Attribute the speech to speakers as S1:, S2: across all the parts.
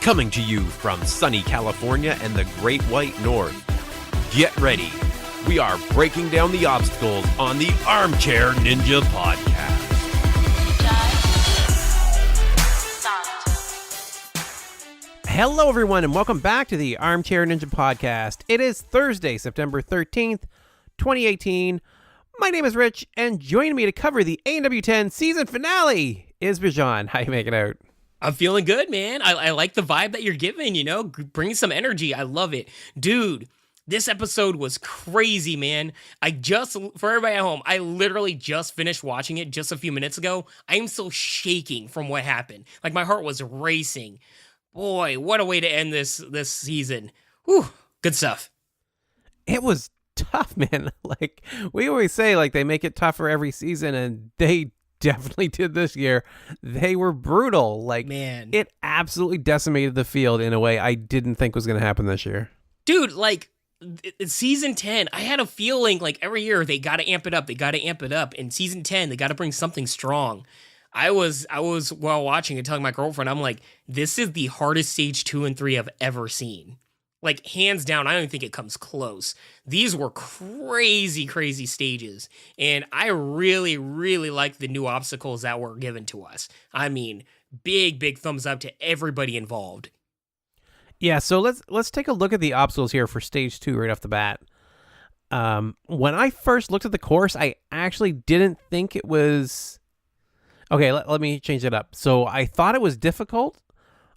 S1: Coming to you from sunny California and the Great White North. Get ready. We are breaking down the obstacles on the Armchair Ninja Podcast. Hello, everyone, and welcome back to the Armchair Ninja Podcast. It is Thursday, September 13th, 2018. My name is Rich, and joining me to cover the ANW10 season finale is Bijan. How you making out?
S2: I'm feeling good, man. I like the vibe that you're giving, you know, bringing some energy. I love it. Dude, this episode was crazy, man. For everybody at home, I literally just finished watching it just a few minutes ago. I am still shaking from what happened. Like, my heart was racing. Boy, what a way to end this season. Whew, good stuff.
S1: It was tough, man. Like, we always say, like, they make it tougher every season, and they definitely did this year. They were brutal. Like,
S2: man,
S1: it absolutely decimated the field in a way I didn't think was going to happen this year.
S2: Dude, like, season 10, I had a feeling like every year they got to amp it up. They got to amp it up. In season 10, they got to bring something strong. I was while watching and telling my girlfriend, I'm like, this is the hardest stage 2 and 3 I've ever seen. Like, hands down, I don't even think it comes close. These were crazy, crazy stages. And I really, really like the new obstacles that were given to us. I mean, big thumbs up to everybody involved.
S1: Yeah, so let's take a look at the obstacles here for stage 2 right off the bat. When I first looked at the course, I actually didn't think it was... Okay, let me change it up. So I thought it was difficult,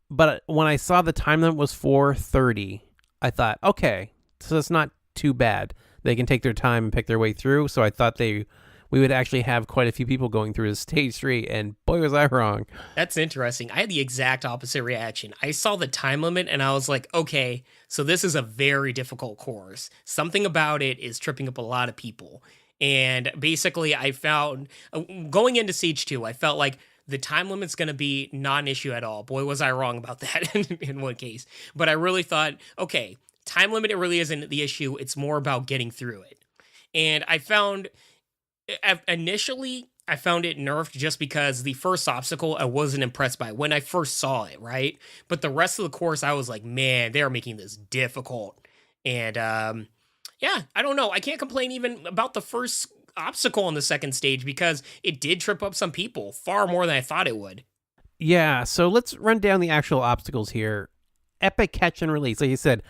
S1: but when I saw the time limit was 4:30, I thought, okay, so it's not too bad. They can take their time and pick their way through. So I thought we would actually have quite a few people going through stage 3, and boy, was I wrong.
S2: That's interesting. I had the exact opposite reaction. I saw the time limit, and I was like, okay, so this is a very difficult course. Something about it is tripping up a lot of people. And basically, I found, going into stage 2, I felt like the time limit's going to be not an issue at all. Boy, was I wrong about that in one case. But I really thought, okay, time limit, it really isn't the issue. It's more about getting through it. And I found, initially, I found it nerfed just because the first obstacle I wasn't impressed by when I first saw it, right? But the rest of the course, I was like, man, they're making this difficult. And yeah, I don't know. I can't complain even about the first obstacle on the second stage because it did trip up some people far more than I thought it would.
S1: Yeah, so let's run down the actual obstacles here. Epic catch and release. Like you said,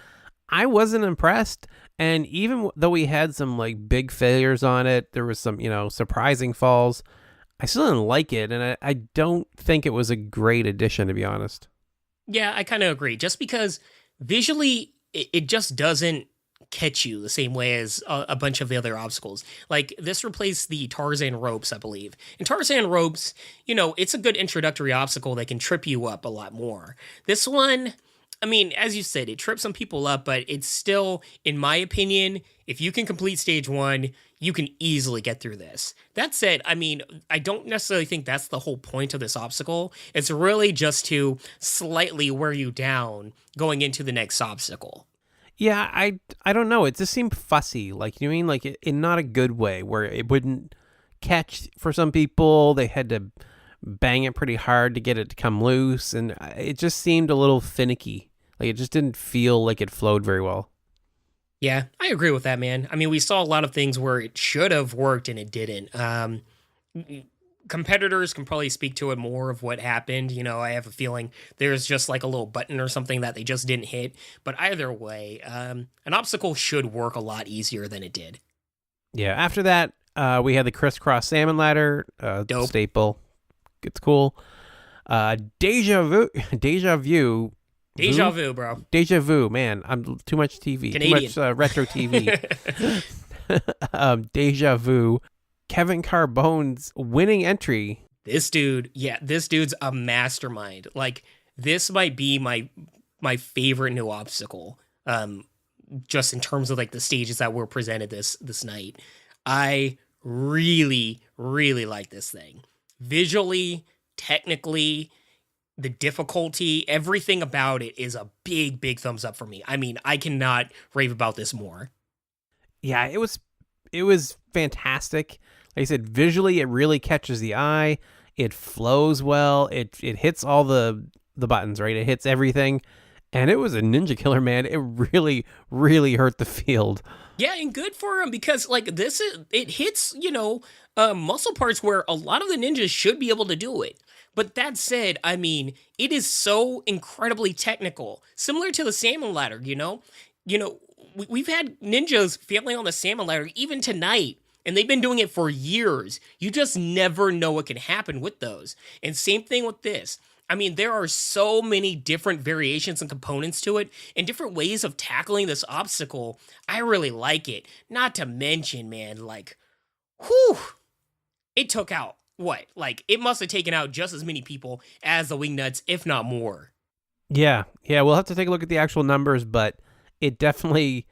S1: I wasn't impressed. And even though we had some like big failures on it, there was some, surprising falls. I still didn't like it. And I don't think it was a great addition, to be honest.
S2: Yeah, I kind of agree. Just because visually it just doesn't catch you the same way as a bunch of the other obstacles. Like, this replaced the Tarzan ropes, I believe. And Tarzan ropes, it's a good introductory obstacle that can trip you up a lot more. This one, I mean, as you said, it trips some people up, but it's still, in my opinion, if you can complete stage 1, you can easily get through this. That said, I mean, I don't necessarily think that's the whole point of this obstacle. It's really just to slightly wear you down going into the next obstacle.
S1: Yeah, I don't know. It just seemed fussy. Like, you know what I mean? Like, in not a good way, where it wouldn't catch for some people. They had to bang it pretty hard to get it to come loose. And it just seemed a little finicky. Like, it just didn't feel like it flowed very well.
S2: Yeah, I agree with that, man. I mean, we saw a lot of things where it should have worked and it didn't. Competitors can probably speak to it more of what happened. I have a feeling there's just like a little button or something that they just didn't hit. But either way, an obstacle should work a lot easier than it did.
S1: Yeah, after that, we had the crisscross salmon ladder.
S2: Dope.
S1: Staple. It's cool. Deja vu, bro. Deja vu, man. I'm too much TV.
S2: Canadian.
S1: Too much retro TV. Deja vu. Kevin Carbone's winning entry.
S2: This dude's a mastermind. Like, this might be my favorite new obstacle. Just in terms of like the stages that were presented this night. I really, really like this thing. Visually, technically, the difficulty, everything about it is a big thumbs up for me. I mean, I cannot rave about this more.
S1: Yeah, it was fantastic. Like I said, visually, it really catches the eye. It flows well. It hits all the the buttons, right? It hits everything. And it was a ninja killer, man. It really, really hurt the field.
S2: Yeah, and good for him because like it hits, muscle parts where a lot of the ninjas should be able to do it. But that said, I mean, it is so incredibly technical, similar to the salmon ladder, we've had ninjas failing on the salmon ladder even tonight, and they've been doing it for years. You just never know what can happen with those. And same thing with this. I mean, there are so many different variations and components to it and different ways of tackling this obstacle. I really like it. Not to mention, man, like, whew, it took out what? Like, it must have taken out just as many people as the wing nuts, if not more.
S1: Yeah, we'll have to take a look at the actual numbers, but it definitely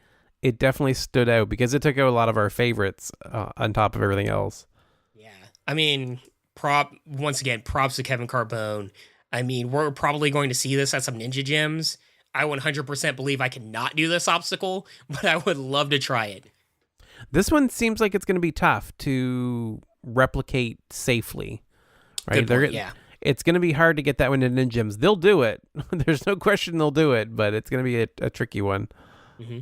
S1: stood out because it took out a lot of our favorites on top of everything else.
S2: Yeah, I mean, once again, props to Kevin Carbone. I mean, we're probably going to see this at some ninja gyms. I 100% believe I cannot do this obstacle, but I would love to try it.
S1: This one seems like it's going to be tough to replicate safely, right?
S2: Yeah.
S1: It's going to be hard to get that one in ninja gyms. They'll do it. There's no question they'll do it, but it's going to be a tricky one.
S2: Mm-hmm.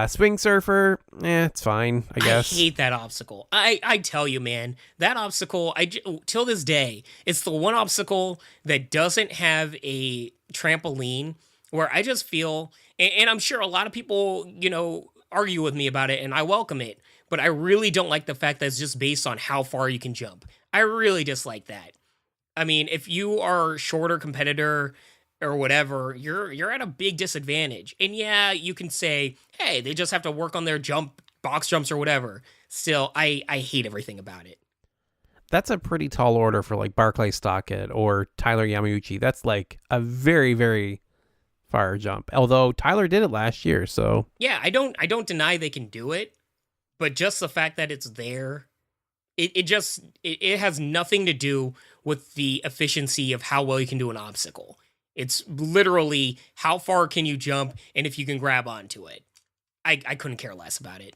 S1: Swing surfer, it's fine, I guess.
S2: I hate that obstacle. I tell you, man, that obstacle, till this day, it's the one obstacle that doesn't have a trampoline where I just feel, and I'm sure a lot of people, argue with me about it, and I welcome it, but I really don't like the fact that it's just based on how far you can jump. I really dislike that. I mean, if you are a shorter competitor or whatever, you're at a big disadvantage. And yeah, you can say, hey, they just have to work on their box jumps or whatever. Still, I hate everything about it.
S1: That's a pretty tall order for like Barclay Stockett or Tyler Yamauchi. That's like a very, very far jump. Although Tyler did it last year, so
S2: yeah, I don't deny they can do it, but just the fact that it's there, it has nothing to do with the efficiency of how well you can do an obstacle. It's literally how far can you jump and if you can grab onto it. I couldn't care less about it.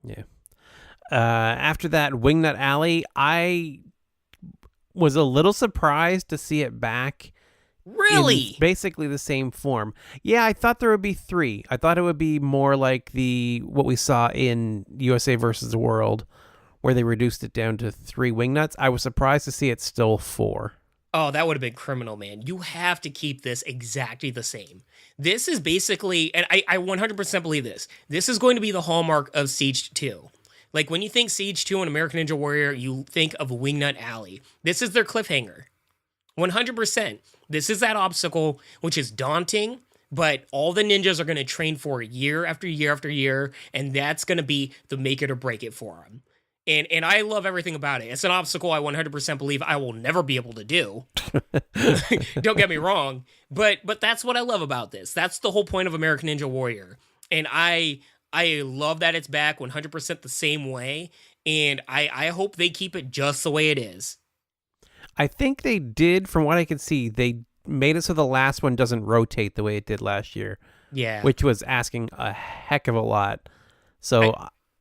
S1: Yeah. After that, Wingnut Alley, I was a little surprised to see it back.
S2: Really?
S1: In basically the same form. Yeah, I thought there would be 3. I thought it would be more like what we saw in USA versus the World, where they reduced it down to 3 wingnuts. I was surprised to see it still 4.
S2: Oh, that would have been criminal, man. You have to keep this exactly the same. This is basically, and I 100% believe this, this is going to be the hallmark of Siege 2. Like, when you think Siege 2 and American Ninja Warrior, you think of Wingnut Alley. This is their cliffhanger. 100%. This is that obstacle, which is daunting, but all the ninjas are going to train for year after year after year, and that's going to be the make it or break it for them. And I love everything about it. It's an obstacle I 100% believe I will never be able to do. Don't get me wrong, but that's what I love about this. That's the whole point of American Ninja Warrior. And I love that it's back 100% the same way, and I hope they keep it just the way it is.
S1: I think they did, from what I can see, they made it so the last one doesn't rotate the way it did last year.
S2: Yeah.
S1: Which was asking a heck of a lot. So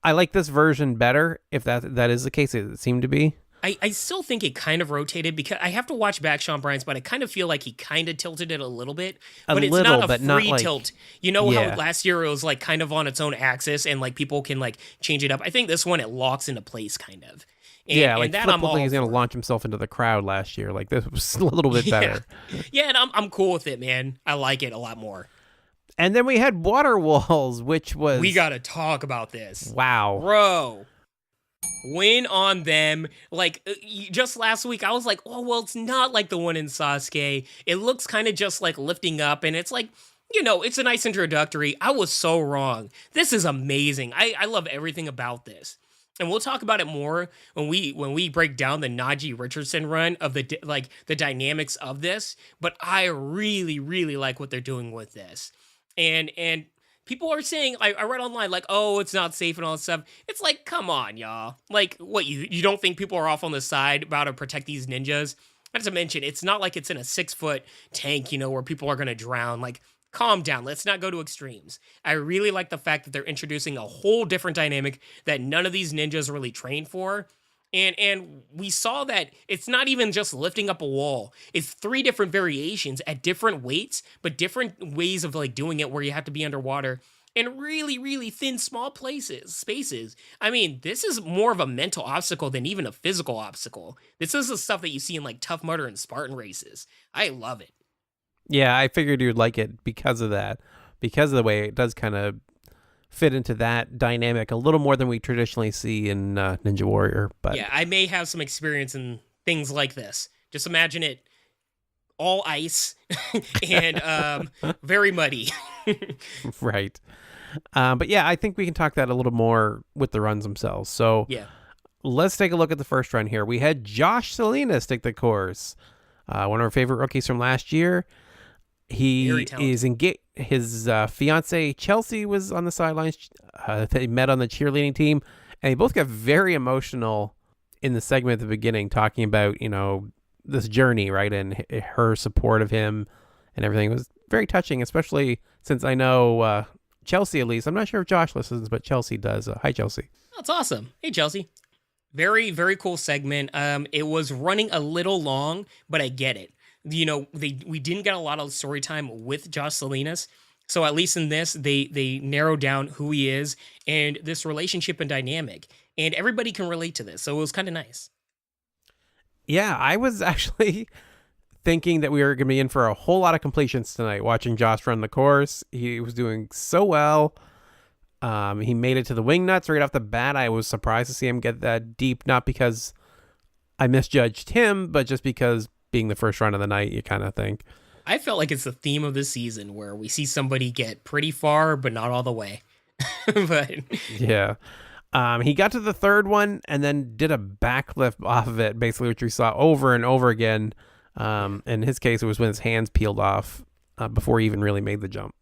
S1: I like this version better, if that is the case. It seemed to be.
S2: I still think it kind of rotated because I have to watch back Sean Bryant's, but I kind of feel like he kind of tilted it a little bit. But it's not a free tilt. You know how last year it was like kind of on its own axis and like people can like change it up. I think this one it locks into place kind of. And,
S1: like Flip looked like he's going to launch himself into the crowd last year. Like this was a little bit better.
S2: Yeah, and I'm cool with it, man. I like it a lot more.
S1: And then we had Water Walls, which was...
S2: We got to talk about this.
S1: Wow.
S2: Bro. Win on them. Like, just last week, I was like, oh, well, it's not like the one in Sasuke. It looks kind of just like lifting up, and it's like, it's a nice introductory. I was so wrong. This is amazing. I love everything about this. And we'll talk about it more when we break down the Najee Richardson run of the dynamics of this. But I really, really like what they're doing with this. And people are saying, I read online, like, oh, it's not safe and all that stuff. It's like, come on, y'all. Like, what, you don't think people are off on the side about to protect these ninjas? Not to mention, it's not like it's in a 6-foot tank, where people are going to drown. Like, calm down. Let's not go to extremes. I really like the fact that they're introducing a whole different dynamic that none of these ninjas really train for. And we saw that it's not even just lifting up a wall. It's 3 different variations at different weights, but different ways of like doing it where you have to be underwater in really, really thin, small spaces. I mean, this is more of a mental obstacle than even a physical obstacle. This is the stuff that you see in like Tough Mudder and Spartan races. I love it.
S1: Yeah, I figured you'd like it because of that, because of the way it does kind of fit into that dynamic a little more than we traditionally see in Ninja Warrior. But
S2: yeah, I may have some experience in things like this. Just imagine it all ice and very muddy.
S1: Right. But yeah, I think we can talk that a little more with the runs themselves. So
S2: Yeah.
S1: let's take a look at the first run here. We had Josh Salinas take the course, one of our favorite rookies from last year. He is engaged. His fiance Chelsea was on the sidelines. They met on the cheerleading team, and they both got very emotional in the segment at the beginning, talking about this journey, right, and her support of him and everything. It was very touching, especially since I know Chelsea at least. I'm not sure if Josh listens, but Chelsea does. Hi, Chelsea.
S2: That's awesome. Hey, Chelsea. Very, very cool segment. It was running a little long, but I get it. We didn't get a lot of story time with Josh Salinas. So at least in this, they narrowed down who he is and this relationship and dynamic. And everybody can relate to this. So it was kind of nice.
S1: Yeah, I was actually thinking that we were going to be in for a whole lot of completions tonight watching Josh run the course. He was doing so well. He made it to the wing nuts right off the bat. I was surprised to see him get that deep, not because I misjudged him, but just because being the first run of the night, you kind of think.
S2: I felt like it's the theme of the season where we see somebody get pretty far, but not all the way. But
S1: yeah. He got to the third one and then did a backflip off of it, basically, which we saw over and over again. In his case, it was when his hands peeled off before he even really made the jump.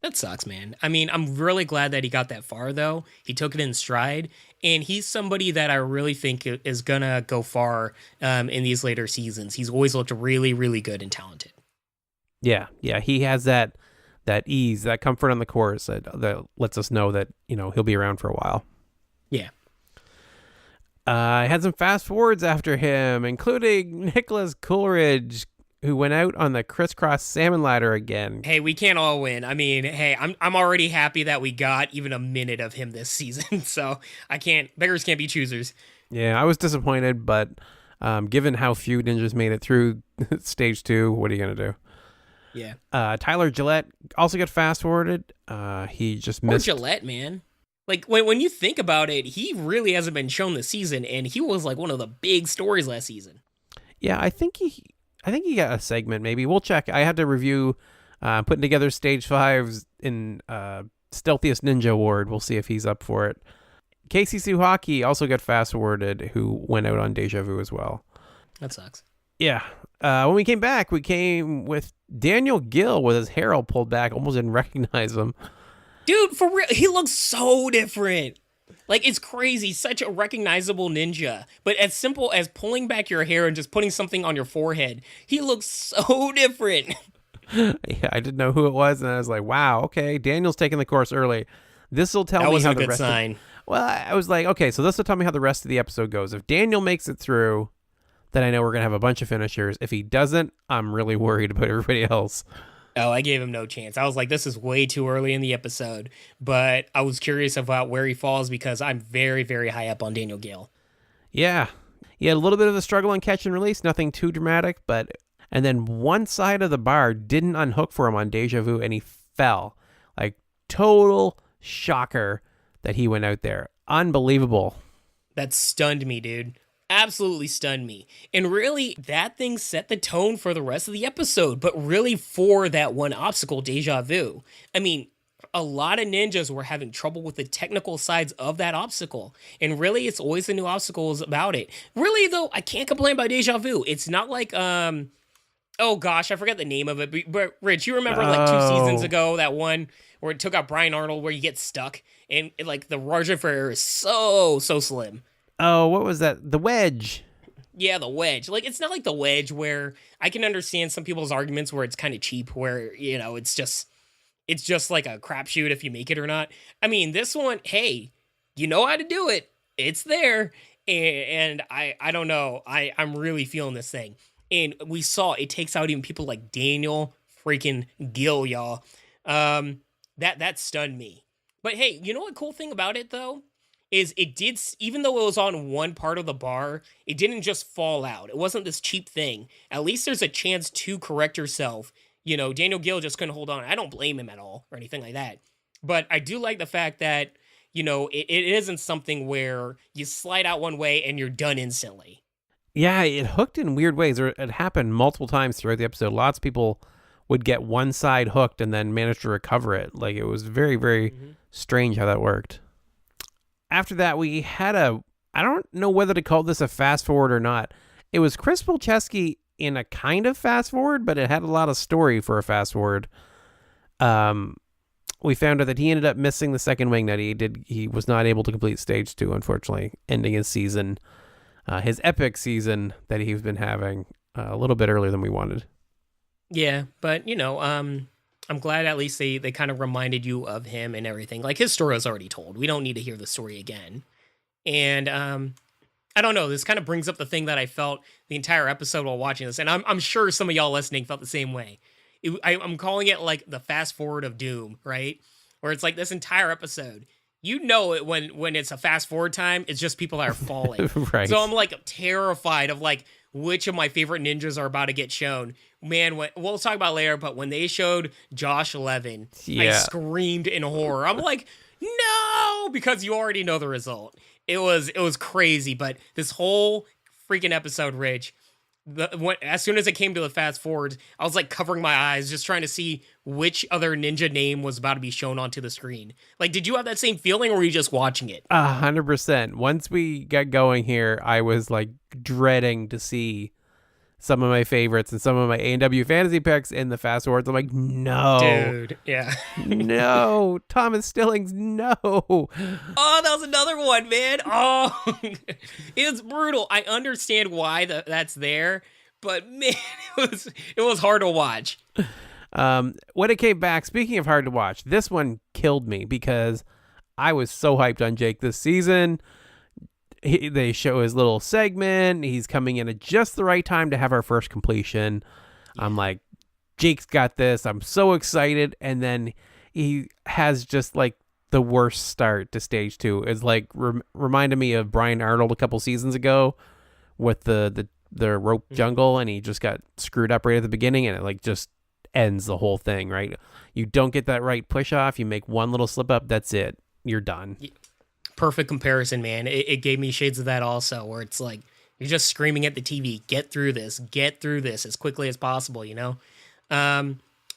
S2: that sucks, man. I mean, I'm really glad that he got that far, though. He took it in stride, and he's somebody that I really think is going to go far in these later seasons. He's always looked really, really good and talented.
S1: Yeah, he has that ease, that comfort on the course that lets us know that, he'll be around for a while.
S2: Yeah.
S1: I had some fast forwards after him, including Nicholas Coolidge, who went out on the crisscross salmon ladder again.
S2: Hey, we can't all win. I mean, hey, I'm already happy that we got even a minute of him this season. So beggars can't be choosers.
S1: Yeah, I was disappointed, but given how few ninjas made it through stage 2, what are you gonna do?
S2: Yeah.
S1: Tyler Gillette also got fast forwarded. He just missed.
S2: Poor Gillette, man. Like when you think about it, he really hasn't been shown this season, and he was like one of the big stories last season.
S1: Yeah, I think he got a segment. Maybe we'll check. I had to review putting together stage 5s in Stealthiest Ninja Award. We'll see if he's up for it. Casey Suhaki also got fast forwarded, who went out on Deja Vu as well.
S2: That sucks.
S1: Yeah. When we came back, we came with Daniel Gill with his hair all pulled back. Almost didn't recognize him.
S2: Dude, for real, he looks so different. Like, it's crazy. Such a recognizable ninja. But as simple as pulling back your hair and just putting something on your forehead, he looks so different.
S1: Yeah, I didn't know who it was, and I was like, wow, okay, Daniel's taking the course early. This will tell me how the rest
S2: sign.
S1: Well, I was like, okay, so this will tell me how the rest of the episode goes. If Daniel makes it through, then I know we're going to have a bunch of finishers. If he doesn't, I'm really worried about everybody else.
S2: Oh, I gave him no chance. I was like, this is way too early in the episode. But I was curious about where he falls because I'm very, very high up on Daniel Gill.
S1: Yeah. He had a little bit of a struggle on catch and release. Nothing too dramatic. And then one side of the bar didn't unhook for him on Deja Vu, and he fell. Like, total shocker that he went out there. Unbelievable.
S2: That stunned me, dude. Absolutely stunned me. And really, that thing set the tone for the rest of the episode, but really for that one obstacle, Deja Vu. I mean, a lot of ninjas were having trouble with the technical sides of that obstacle. And really, it's always the new obstacles about it. Really, though, I can't complain about Deja Vu. It's not like, oh gosh, I forgot the name of it. But Rich, you remember like 2 seasons ago, that one where it took out Brian Arnold where you get stuck and like the margin for error is so slim.
S1: Oh, what was that? The wedge.
S2: Yeah, the wedge. Like, it's not like the wedge where I can understand some people's arguments where it's kind of cheap, where, it's just like a crapshoot if you make it or not. I mean, this one, hey, you know how to do it. It's there. and I don't know. I'm really feeling this thing. And we saw it takes out even people like Daniel freaking Gill, y'all. That stunned me. But hey, you know what cool thing about it though? Is it did, even though it was on one part of the bar, it didn't just fall out. It wasn't this cheap thing. At least there's a chance to correct yourself. You know, Daniel Gill just couldn't hold on. I don't blame him at all or anything like that. But I do like the fact that, you know, it isn't something where you slide out one way and you're done instantly.
S1: Yeah, it hooked in weird ways. It happened multiple times throughout the episode. Lots of people would get one side hooked and then manage to recover it. Like, it was very, very strange how that worked. After that, we had I don't know whether to call this a fast forward or not. It was Chris Polcheski in a kind of fast forward, but it had a lot of story for a fast forward. We found out that he ended up missing the second wing that he was not able to complete stage 2, unfortunately, ending his season, his epic season that he's been having a little bit earlier than we wanted.
S2: Yeah, but, you know, I'm glad at least they kind of reminded you of him and everything. Like, his story was already told. We don't need to hear the story again. And I don't know. This kind of brings up the thing that I felt the entire episode while watching this. And I'm sure some of y'all listening felt the same way. I'm calling it like the fast forward of doom, right? Where it's like this entire episode. You know it when it's a fast forward time, it's just people that are falling.
S1: Right.
S2: So I'm like terrified of like which of my favorite ninjas are about to get shown. Man, we'll talk about it later, but when they showed Josh Levin, I screamed in horror. I'm like, no, because you already know the result. It was crazy, but this whole freaking episode, Rich, as soon as it came to the fast forward, I was like covering my eyes, just trying to see which other ninja name was about to be shown onto the screen. Like, did you have that same feeling, or were you just watching it?
S1: 100%. Once we got going here, I was like dreading to see some of my favorites and some of my ANW fantasy picks in the fast forwards. I'm like, no.
S2: Dude, yeah.
S1: No. Thomas Stillings, no.
S2: Oh, that was another one, man. Oh, it's brutal. I understand why that's there, but man, it was hard to watch.
S1: When it came back, speaking of hard to watch, this one killed me because I was so hyped on Jake this season. They show his little segment. He's coming in at just the right time to have our first completion. I'm like, Jake's got this. I'm so excited. And then he has just like the worst start to stage 2. It's like reminded me of Brian Arnold a couple seasons ago with the rope jungle, and he just got screwed up right at the beginning, and it like just ends the whole thing, right? You don't get that right push off. You make one little slip up. That's it. You're done.
S2: Perfect comparison, man. It gave me shades of that also, where it's like you're just screaming at the TV, get through this as quickly as possible, you know?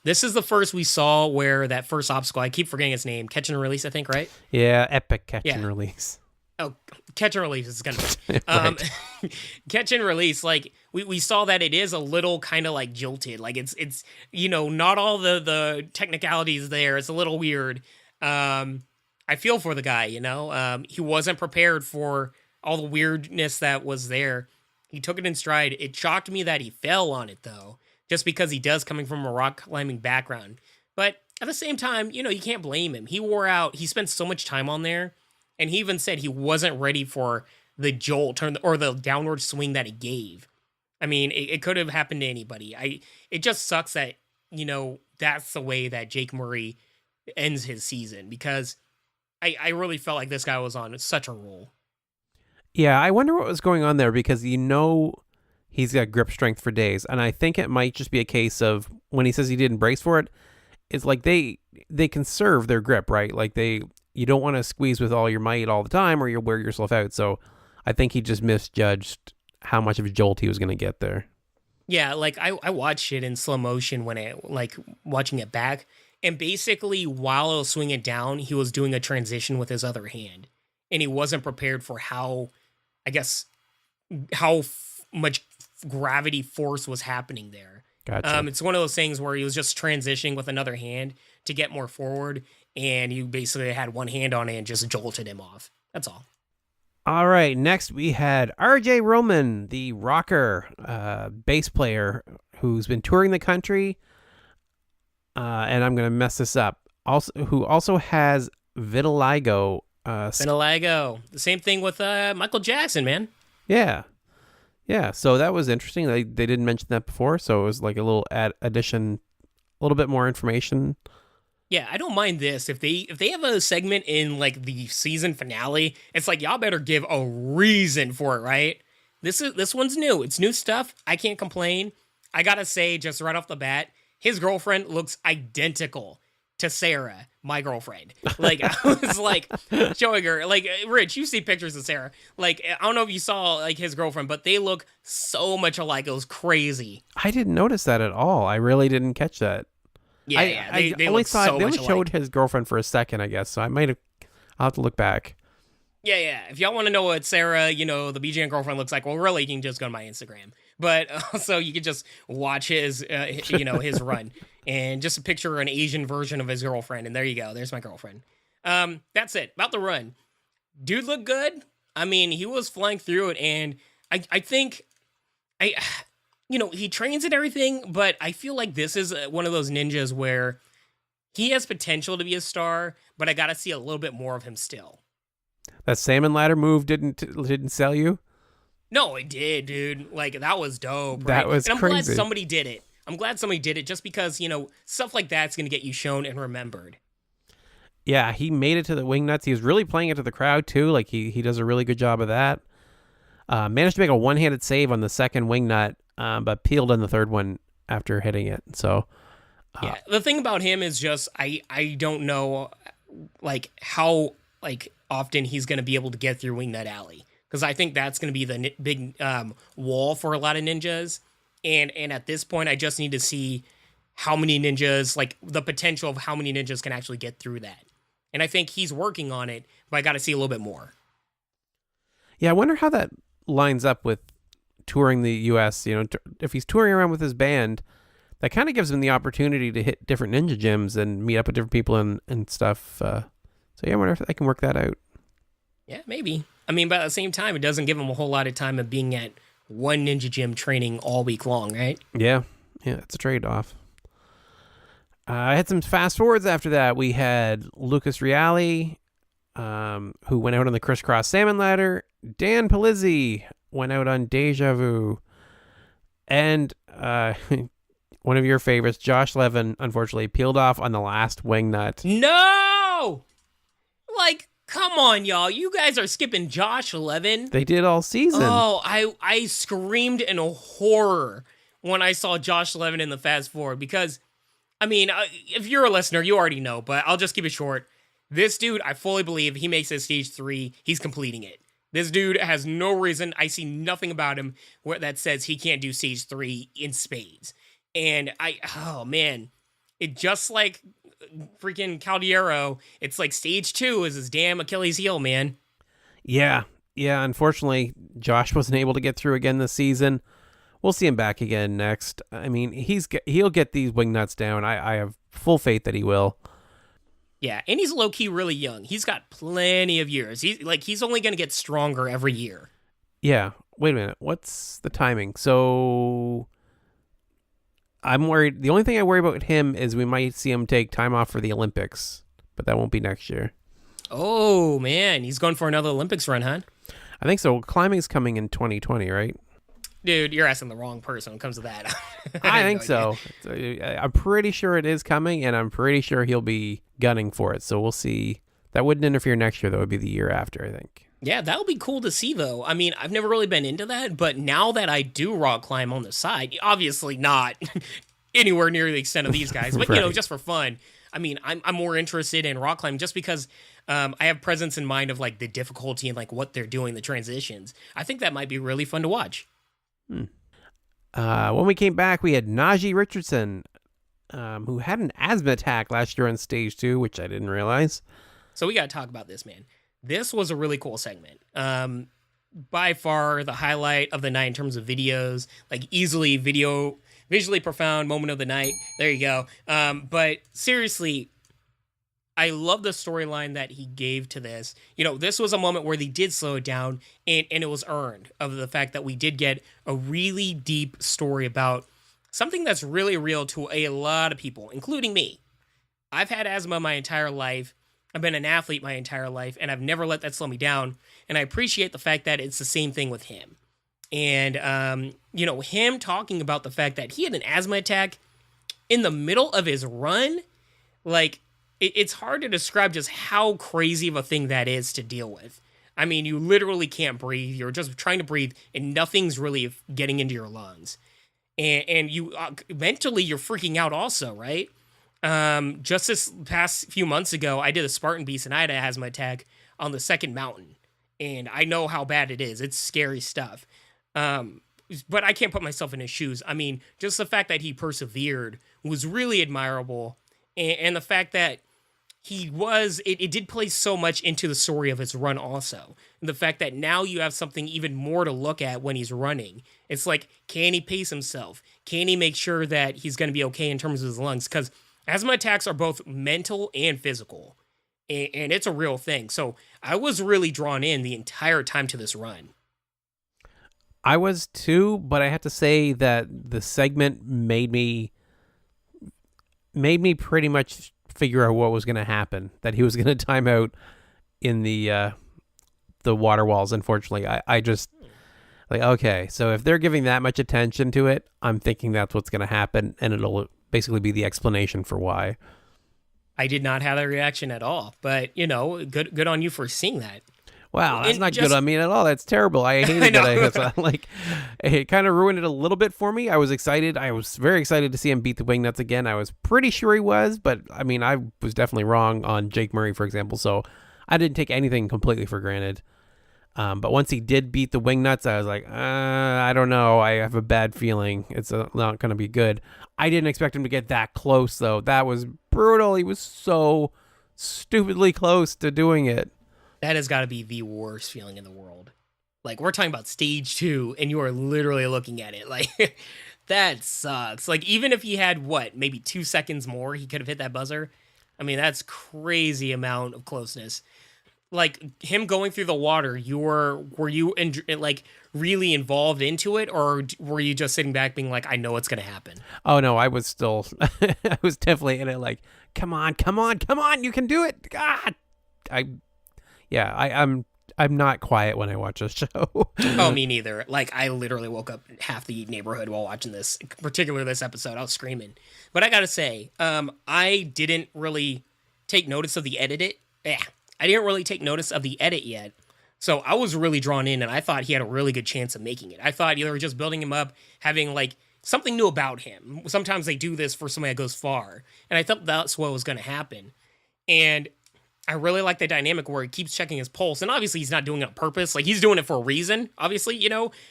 S2: This is the first we saw where that first obstacle, I keep forgetting its name, catch and release, I think, right?
S1: Yeah, epic catch and release.
S2: Oh, catch and release is gonna be catch and release. Like we saw that it is a little kind of like jilted. Like it's you know, not all the technicalities there. It's a little weird. I feel for the guy, you know. He wasn't prepared for all the weirdness that was there. He took it in stride. It shocked me that he fell on it, though, just because he does coming from a rock climbing background. But at the same time, you know, you can't blame him. He wore out. He spent so much time on there, and he even said he wasn't ready for the jolt or the downward swing that he gave. I mean, it could have happened to anybody. It just sucks that, you know, that's the way that Jake Murray ends his season, because I really felt like this guy was on such a roll.
S1: Yeah, I wonder what was going on there, because you know he's got grip strength for days, and I think it might just be a case of when he says he didn't brace for it, it's like they conserve their grip, right? Like you don't want to squeeze with all your might all the time or you'll wear yourself out. So I think he just misjudged how much of a jolt he was going to get there.
S2: Yeah, like I watched it in slow motion watching it back. And basically, while I was swinging down, he was doing a transition with his other hand. And he wasn't prepared for how much gravity force was happening there.
S1: Gotcha.
S2: It's one of those things where he was just transitioning with another hand to get more forward. And you basically had one hand on it and just jolted him off. That's all.
S1: All right, next we had RJ Roman, the rocker bass player who's been touring the country. And I'm going to mess this up. Who also has vitiligo
S2: Spinalago. The same thing with Michael Jackson, man.
S1: Yeah. Yeah, so that was interesting. They didn't mention that before, so it was like a little addition, a little bit more information.
S2: Yeah, I don't mind this. If they have a segment in like the season finale, it's like y'all better give a reason for it, right? This one's new. It's new stuff. I can't complain. I gotta say, just right off the bat, his girlfriend looks identical to Sarah, my girlfriend. Like, I was like showing her, like, Rich, you see pictures of Sarah. Like, I don't know if you saw like his girlfriend, but they look so much alike. It was crazy.
S1: I didn't notice that at all. I really didn't catch that.
S2: Yeah, they
S1: only
S2: look so
S1: they only
S2: much
S1: showed
S2: alike.
S1: his girlfriend for a second, I guess. So I'll have to look back.
S2: Yeah. If y'all want to know what Sarah, the Bijan girlfriend looks like, well, really, you can just go to my Instagram. But also, you can just watch his run and just picture an Asian version of his girlfriend. And there you go. There's my girlfriend. That's it. About the run. Dude looked good. I mean, he was flying through it. And I think, he trains and everything. But I feel like this is one of those ninjas where he has potential to be a star, but I got to see a little bit more of him still.
S1: That salmon ladder move didn't sell you?
S2: No, it did, dude. Like, that was dope, right?
S1: That was
S2: and I'm
S1: crazy.
S2: glad somebody did it. I'm glad somebody did it just because, stuff like that's going to get you shown and remembered.
S1: Yeah, he made it to the wing nuts. He was really playing it to the crowd, too. Like, he does a really good job of that. Managed to make a one-handed save on the second wing nut, but peeled on the third one after hitting it. So,
S2: yeah, the thing about him is just I don't know, like, how, like, often he's going to be able to get through Wingnut Alley. Because I think that's going to be the big wall for a lot of ninjas. And at this point, I just need to see how many ninjas, like the potential of how many ninjas can actually get through that. And I think he's working on it, but I got to see a little bit more.
S1: Yeah, I wonder how that lines up with touring the U.S. If he's touring around with his band, that kind of gives him the opportunity to hit different ninja gyms and meet up with different people and stuff. So yeah, I wonder if I can work that out.
S2: Yeah, maybe. I mean, but at the same time, it doesn't give him a whole lot of time of being at one ninja gym training all week long, right?
S1: Yeah, it's a trade-off. I had some fast forwards after that. We had Lucas Reale, who went out on the crisscross salmon ladder. Dan Palizzi went out on Deja Vu. And one of your favorites, Josh Levin, unfortunately peeled off on the last wing nut.
S2: No! Like, come on, y'all. You guys are skipping Josh Levin.
S1: They did all season.
S2: Oh, I screamed in horror when I saw Josh Levin in the fast forward because, I mean, if you're a listener, you already know, but I'll just keep it short. This dude, I fully believe he makes it stage 3. He's completing it. This dude has no reason. I see nothing about him that says he can't do stage 3 in spades. And oh man, it just like freaking Caldiero, it's like stage 2 is his damn Achilles heel, man.
S1: Yeah. Unfortunately, Josh wasn't able to get through again this season. We'll see him back again next. I mean, he'll get these wing nuts down. I have full faith that he will.
S2: Yeah, and he's low-key really young. He's got plenty of years. He's only going to get stronger every year.
S1: Yeah. Wait a minute. What's the timing? So I'm worried. The only thing I worry about with him is we might see him take time off for the Olympics, but that won't be next year.
S2: Oh, man. He's going for another Olympics run, huh?
S1: I think so. Climbing's coming in 2020, right?
S2: Dude, you're asking the wrong person when it comes to that.
S1: I think so. I'm pretty sure it is coming, and I'm pretty sure he'll be gunning for it. So we'll see. That wouldn't interfere next year. That would be the year after, I think.
S2: Yeah, that would be cool to see, though. I mean, I've never really been into that, but now that I do rock climb on the side, obviously not anywhere near the extent of these guys, but,
S1: Right.
S2: just for fun. I mean, I'm more interested in rock climbing just because I have presence in mind of, like, the difficulty and, like, what they're doing, the transitions. I think that might be really fun to watch.
S1: When we came back, we had Najee Richardson, who had an asthma attack last year on stage 2, which I didn't realize.
S2: So we got to talk about this, man. This was a really cool segment. By far the highlight of the night in terms of videos, like easily visually profound moment of the night. There you go. But seriously, I love the storyline that he gave to this. This was a moment where they did slow it down, and it was earned of the fact that we did get a really deep story about something that's really real to a lot of people, including me. I've had asthma my entire life, I've been an athlete my entire life, and I've never let that slow me down. And I appreciate the fact that it's the same thing with him. And, him talking about the fact that he had an asthma attack in the middle of his run, like, it's hard to describe just how crazy of a thing that is to deal with. I mean, you literally can't breathe. You're just trying to breathe, and nothing's really getting into your lungs. And you mentally, you're freaking out also, right? Just this past few months ago, I did a Spartan Beast, and I had an asthma attack on the second mountain. And I know how bad it is. It's scary stuff. But I can't put myself in his shoes. I mean, just the fact that he persevered was really admirable. And the fact that it did play so much into the story of his run also. And the fact that now you have something even more to look at when he's running. It's like, can he pace himself? Can he make sure that he's going to be okay in terms of his lungs? Because asthma attacks are both mental and physical. And it's a real thing. So I was really drawn in the entire time to this run.
S1: I was too, but I have to say that the segment made me pretty much figure out what was going to happen. That he was going to time out in the water walls. Unfortunately, I just like, okay, so if they're giving that much attention to it, I'm thinking that's what's going to happen, and it'll basically be the explanation for why.
S2: I did not have that reaction at all, but good on you for seeing that.
S1: Wow, that's not good on me at all. That's terrible. I hated that. It kind of ruined it a little bit for me. I was excited. I was very excited to see him beat the Wingnuts again. I was pretty sure he was, but I mean, I was definitely wrong on Jake Murray, for example. So I didn't take anything completely for granted. But once he did beat the Wingnuts, I was like, I don't know. I have a bad feeling it's not going to be good. I didn't expect him to get that close, though. That was brutal. He was so stupidly close to doing it.
S2: That has got to be the worst feeling in the world. Like, we're talking about stage 2, and you are literally looking at it. Like, that sucks. Like, even if he had, maybe 2 seconds more, he could have hit that buzzer. I mean, that's crazy amount of closeness. Like, him going through the water, were you really involved into it, or were you just sitting back being like, I know what's going to happen?
S1: Oh, no, I was still, I was definitely in it like, come on, you can do it. God, I'm not quiet when I watch this show.
S2: Oh, me neither. Like, I literally woke up half the neighborhood while watching this, particularly this episode. I was screaming. But I gotta say, I didn't really take notice of the edit. I didn't really take notice of the edit yet. So I was really drawn in, and I thought he had a really good chance of making it. I thought they were just building him up, having, something new about him. Sometimes they do this for somebody that goes far. And I thought that's what was going to happen. And I really like the dynamic where he keeps checking his pulse. And obviously he's not doing it on purpose. Like, he's doing it for a reason, obviously,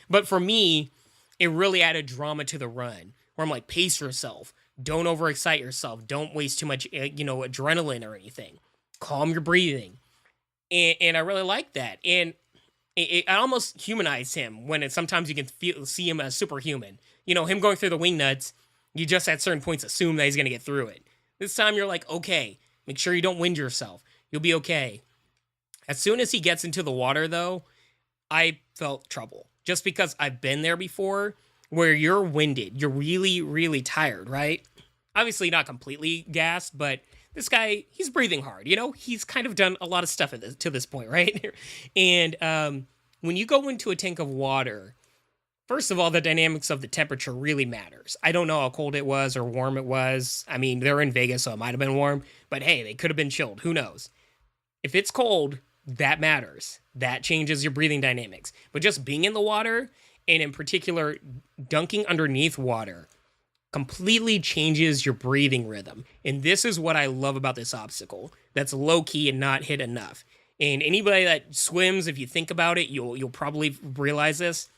S2: But for me, it really added drama to the run. Where I'm like, pace yourself. Don't overexcite yourself. Don't waste too much, adrenaline or anything. Calm your breathing. And I really like that. And it almost humanized him when sometimes you can see him as superhuman. Him going through the wing nuts, you just at certain points assume that he's going to get through it. This time you're like, okay, make sure you don't wind yourself. You'll be okay. As soon as he gets into the water, though, I felt trouble. Just because I've been there before where you're winded. You're really, really tired, right? Obviously not completely gassed, but this guy, he's breathing hard. He's kind of done a lot of stuff to this point, right? And when you go into a tank of water, first of all, the dynamics of the temperature really matters. I don't know how cold it was or warm it was. I mean, they're in Vegas, so it might have been warm. But hey, they could have been chilled. Who knows? If it's cold, that matters. That changes your breathing dynamics. But just being in the water, and in particular, dunking underneath water, completely changes your breathing rhythm. And this is what I love about this obstacle. That's low-key and not hit enough. And anybody that swims, if you think about it, you'll probably realize this.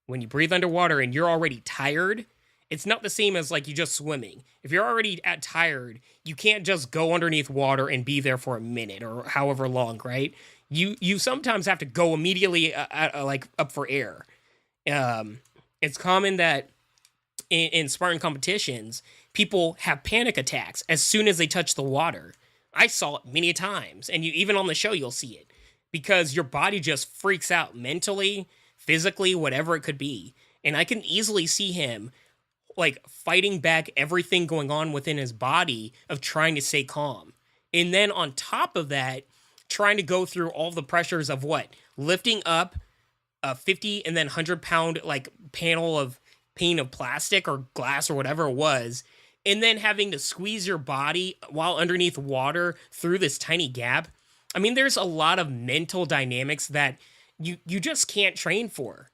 S2: When you breathe underwater and you're already tired, it's not the same as you just swimming. If you're already tired, you can't just go underneath water and be there for a minute or however long, right? You sometimes have to go immediately up for air. It's common that in Spartan competitions, people have panic attacks as soon as they touch the water. I saw it many times, and even on the show you'll see it because your body just freaks out mentally, physically, whatever it could be. And I can easily see him fighting back everything going on within his body of trying to stay calm. And then on top of that, trying to go through all the pressures of what? Lifting up a 50 and then 100-pound like panel of pane of plastic or glass or whatever it was, and then having to squeeze your body while underneath water through this tiny gap. I mean, there's a lot of mental dynamics that you just can't train for.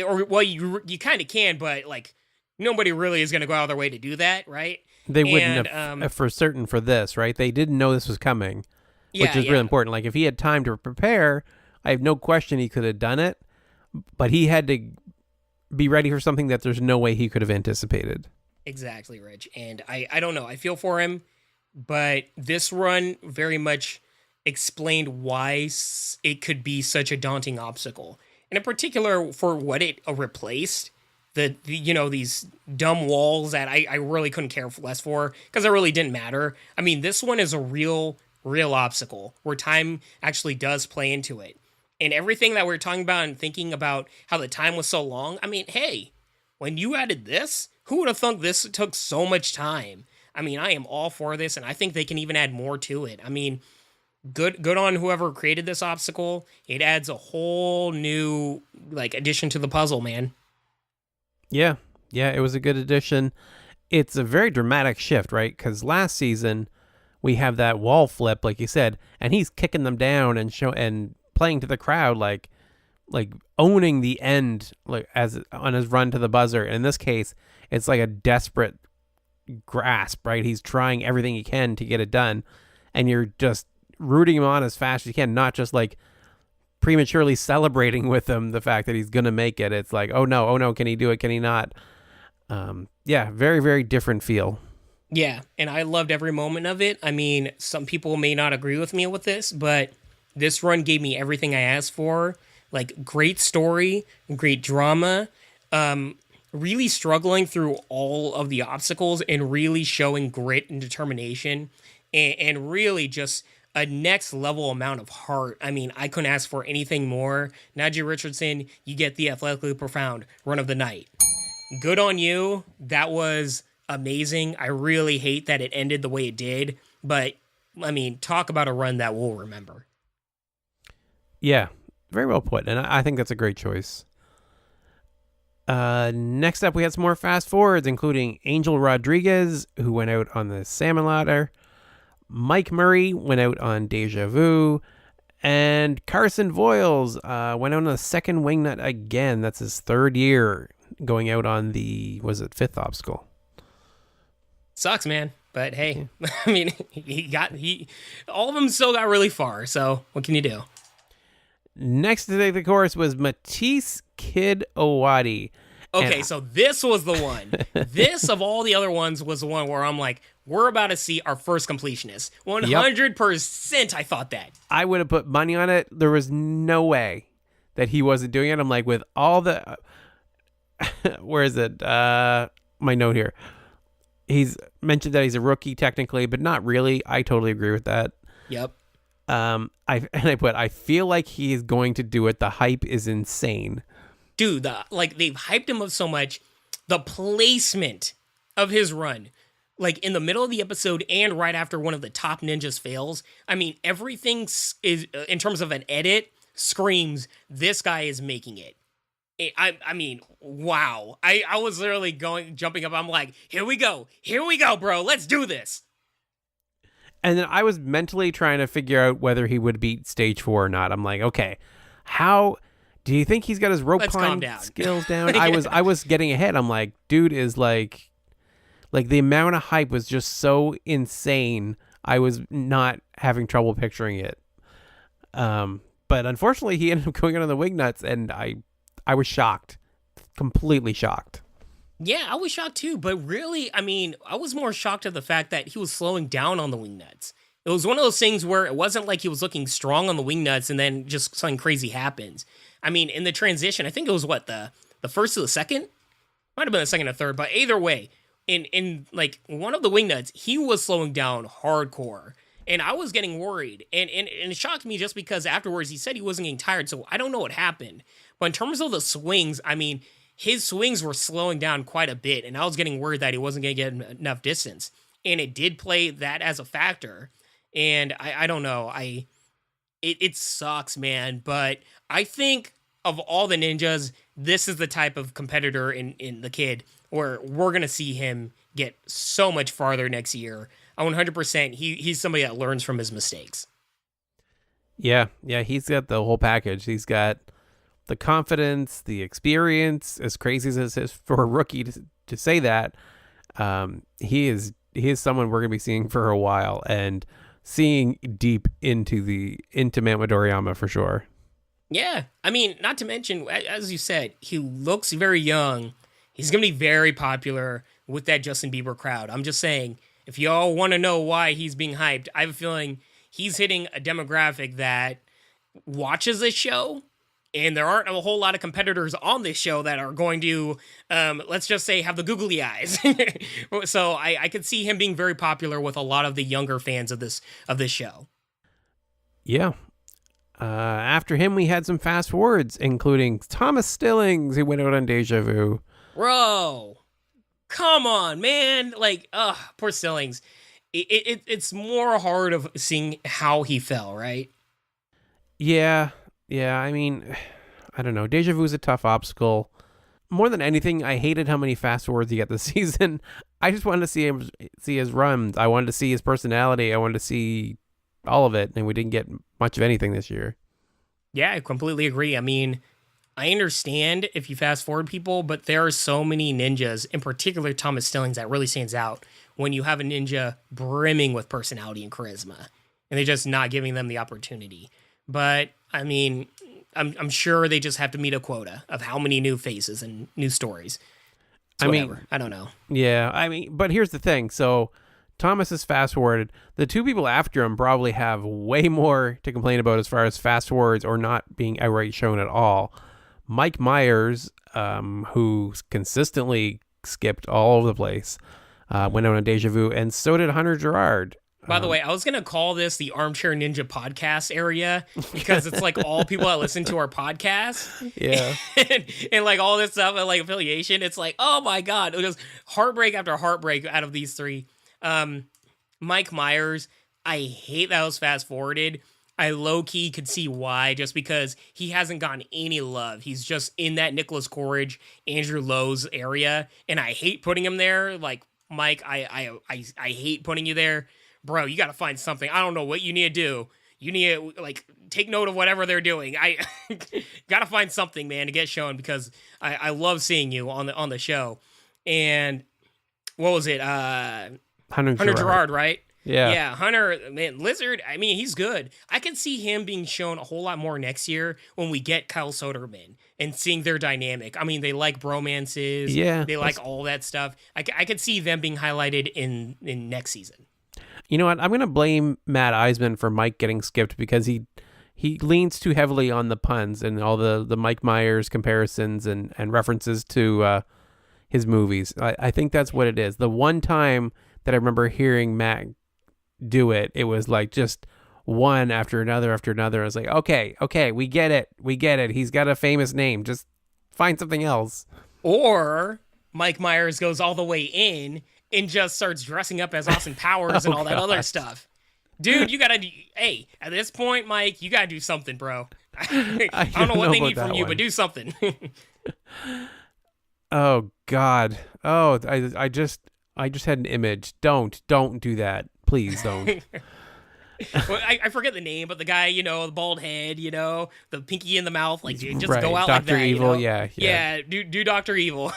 S2: Or, well, you kind of can, but like nobody really is going to go out of their way to do that, right?
S1: They wouldn't have for certain for this, right? They didn't know this was coming, which is really important. Like if he had time to prepare, I have no question he could have done it, but he had to be ready for something that there's no way he could have anticipated.
S2: Exactly, Rich. And I don't know. I feel for him, but this run very much explained why it could be such a daunting obstacle. And in particular, for what it replaced, these dumb walls that I really couldn't care less for because it really didn't matter. I mean, this one is a real obstacle where time actually does play into it. And everything that we're talking about and thinking about how the time was so long, I mean, hey, when you added this, who would have thought this took so much time? I mean, I am all for this, and I think they can even add more to it. I mean, good on whoever created this obstacle. It adds a whole new addition to the puzzle, man.
S1: Yeah, it was a good addition. It's a very dramatic shift, right? Because last season we have that wall flip, like you said, and he's kicking them down and playing to the crowd like owning the end, like as on his run to the buzzer. In this case, it's like a desperate grasp, right? He's trying everything he can to get it done, and you're just rooting him on as fast as you can, not just like prematurely celebrating with him the fact that he's gonna make it. It's like, oh no, can he do it? Can he not? Very, very different feel.
S2: Yeah, and I loved every moment of it. I mean, some people may not agree with me with this, but this run gave me everything I asked for. Like, great story, great drama, really struggling through all of the obstacles and really showing grit and determination, and really just a next level amount of heart. I mean, I couldn't ask for anything more. Najee Richardson, you get the Athletically Profound Run of the Night. Good on you. That was amazing. I really hate that it ended the way it did, but I mean, talk about a run that we'll remember.
S1: Yeah, very well put, and I think that's a great choice. Next up, we had some more fast forwards, including Angel Rodriguez, who went out on the Salmon Ladder. Mike Murray went out on Deja Vu. And Carson Voiles went out on the second wingnut again. That's his third year going out on the, fifth obstacle.
S2: Sucks, man. But hey, yeah. I mean, all of them still got really far. So what can you do?
S1: Next to take the course was Matisse Kid Owadi.
S2: Okay, so this was the one. This, of all the other ones, was the one where I'm like, we're about to see our first completionist. 100% I thought that.
S1: I would have put money on it. There was no way that he wasn't doing it. I'm like, with all the... where is it? My note here. He's mentioned that he's a rookie technically, but not really. I totally agree with that.
S2: Yep.
S1: I feel like he is going to do it. The hype is insane.
S2: Dude, they've hyped him up so much. The placement of his run, like in the middle of the episode and right after one of the top ninjas fails. I mean, everything is, in terms of an edit, screams, this guy is making it. I mean, wow. I was literally jumping up. I'm like, here we go, bro. Let's do this.
S1: And then I was mentally trying to figure out whether he would beat stage 4 or not. I'm like, okay, how do you think he's got his rope climb skills down? Yeah. I was getting ahead. I'm like, dude is like the amount of hype was just so insane. I was not having trouble picturing it. But unfortunately, he ended up going out on the wingnuts, and I was shocked, completely shocked.
S2: Yeah, I was shocked too, but really, I mean, I was more shocked at the fact that he was slowing down on the wingnuts. It was one of those things where it wasn't like he was looking strong on the wingnuts and then just something crazy happens. I mean, in the transition, I think it was the first to the second? Might have been the second or third, but either way, in like one of the wingnuts, he was slowing down hardcore. And I was getting worried. And it shocked me just because afterwards he said he wasn't getting tired, so I don't know what happened. But in terms of the swings, I mean, his swings were slowing down quite a bit, and I was getting worried that he wasn't going to get enough distance. And it did play that as a factor. And I don't know. It sucks, man. But I think of all the ninjas, this is the type of competitor in the kid where we're gonna see him get so much farther next year. 100%. He's somebody that learns from his mistakes.
S1: Yeah, he's got the whole package. He's got the confidence, the experience. As crazy as it is for a rookie to say that, he is someone we're gonna be seeing for a while and seeing deep into Mount Midoriyama for sure.
S2: Yeah, I mean, not to mention, as you said, he looks very young. He's gonna be very popular with that Justin Bieber crowd. I'm just saying, if y'all want to know why he's being hyped, I have a feeling he's hitting a demographic that watches this show, and there aren't a whole lot of competitors on this show that are going to, let's just say, have the googly eyes. So I could see him being very popular with a lot of the younger fans of this show.
S1: Yeah. After him, we had some fast forwards, including Thomas Stillings, who went out on Deja Vu.
S2: Bro, come on, man. Like, poor Stillings. It's more hard of seeing how he fell, right?
S1: Yeah. I mean, I don't know. Deja Vu is a tough obstacle. More than anything, I hated how many fast forwards he got this season. I just wanted to see his runs. I wanted to see his personality. I wanted to see all of it, and we didn't get much of anything this year.
S2: Yeah, I completely agree. I mean, I understand if you fast forward people, but there are so many ninjas, in particular Thomas Stillings, that really stands out when you have a ninja brimming with personality and charisma, and they're just not giving them the opportunity. But I mean, I'm sure they just have to meet a quota of how many new faces and new stories. I don't know.
S1: Yeah, I mean, but here's the thing. So Thomas is fast forwarded. The two people after him probably have way more to complain about as far as fast forwards or not being outright shown at all. Mike Myers, who consistently skipped all over the place, went out on Deja Vu, and so did Hunter Gerard.
S2: By the way, I was going to call this the Armchair Ninja podcast area because it's like all people that listen to our podcast.
S1: Yeah.
S2: and like all this stuff and like affiliation. It's like, oh my God. It was heartbreak after heartbreak out of these three. Mike Myers, I hate that was fast forwarded. I low-key could see why, just because he hasn't gotten any love. He's just in that Nicholas Courage, Andrew Lowe's area, and I hate putting him there. Like, Mike, I hate putting you there. Bro, you got to find something. I don't know what you need to do. You need to, like, take note of whatever they're doing. I got to find something, man, to get shown, because I love seeing you on the show. And what was it? Hunter Gerard, right? Yeah, Hunter, man, Lizard, I mean, he's good. I can see him being shown a whole lot more next year when we get Kyle Soderman and seeing their dynamic. I mean, they like bromances.
S1: Yeah.
S2: They like all that stuff. I could see them being highlighted in next season.
S1: You know what? I'm going to blame Matt Eisman for Mike getting skipped because he leans too heavily on the puns and all the Mike Myers comparisons and references to his movies. I think that's what it is. The one time that I remember hearing Matt do it, it was like just one after another after another. I was like, okay, we get it. He's got a famous name. Just find something else.
S2: Or Mike Myers goes all the way in and just starts dressing up as Austin Powers and all that other stuff. Dude, you gotta hey, at this point, Mike, you gotta do something, bro. I don't know what they need from you, but do something.
S1: Oh God. Oh, I just had an image. Don't do that. Please don't.
S2: Well, I forget the name, but the guy, the bald head, the pinky in the mouth, like, dude, just
S1: right.
S2: go out
S1: Dr.
S2: like that.
S1: Evil,
S2: yeah. Do Dr. Evil.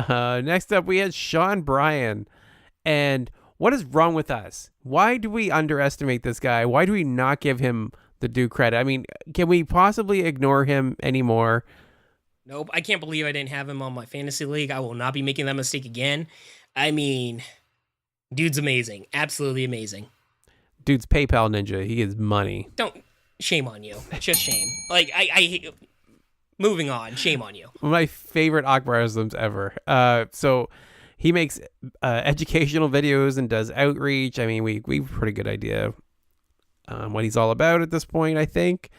S1: Next up, we had Sean Bryan. And what is wrong with us? Why do we underestimate this guy? Why do we not give him the due credit? I mean, can we possibly ignore him anymore?
S2: Nope. I can't believe I didn't have him on my fantasy league. I will not be making that mistake again. I mean, dude's amazing. Absolutely amazing.
S1: Dude's PayPal ninja. He is money.
S2: Shame on you. Just shame. Like, I moving on. Shame on you.
S1: One of my favorite Akbarisms ever. So he makes educational videos and does outreach. I mean, we have a pretty good idea what he's all about at this point, I think.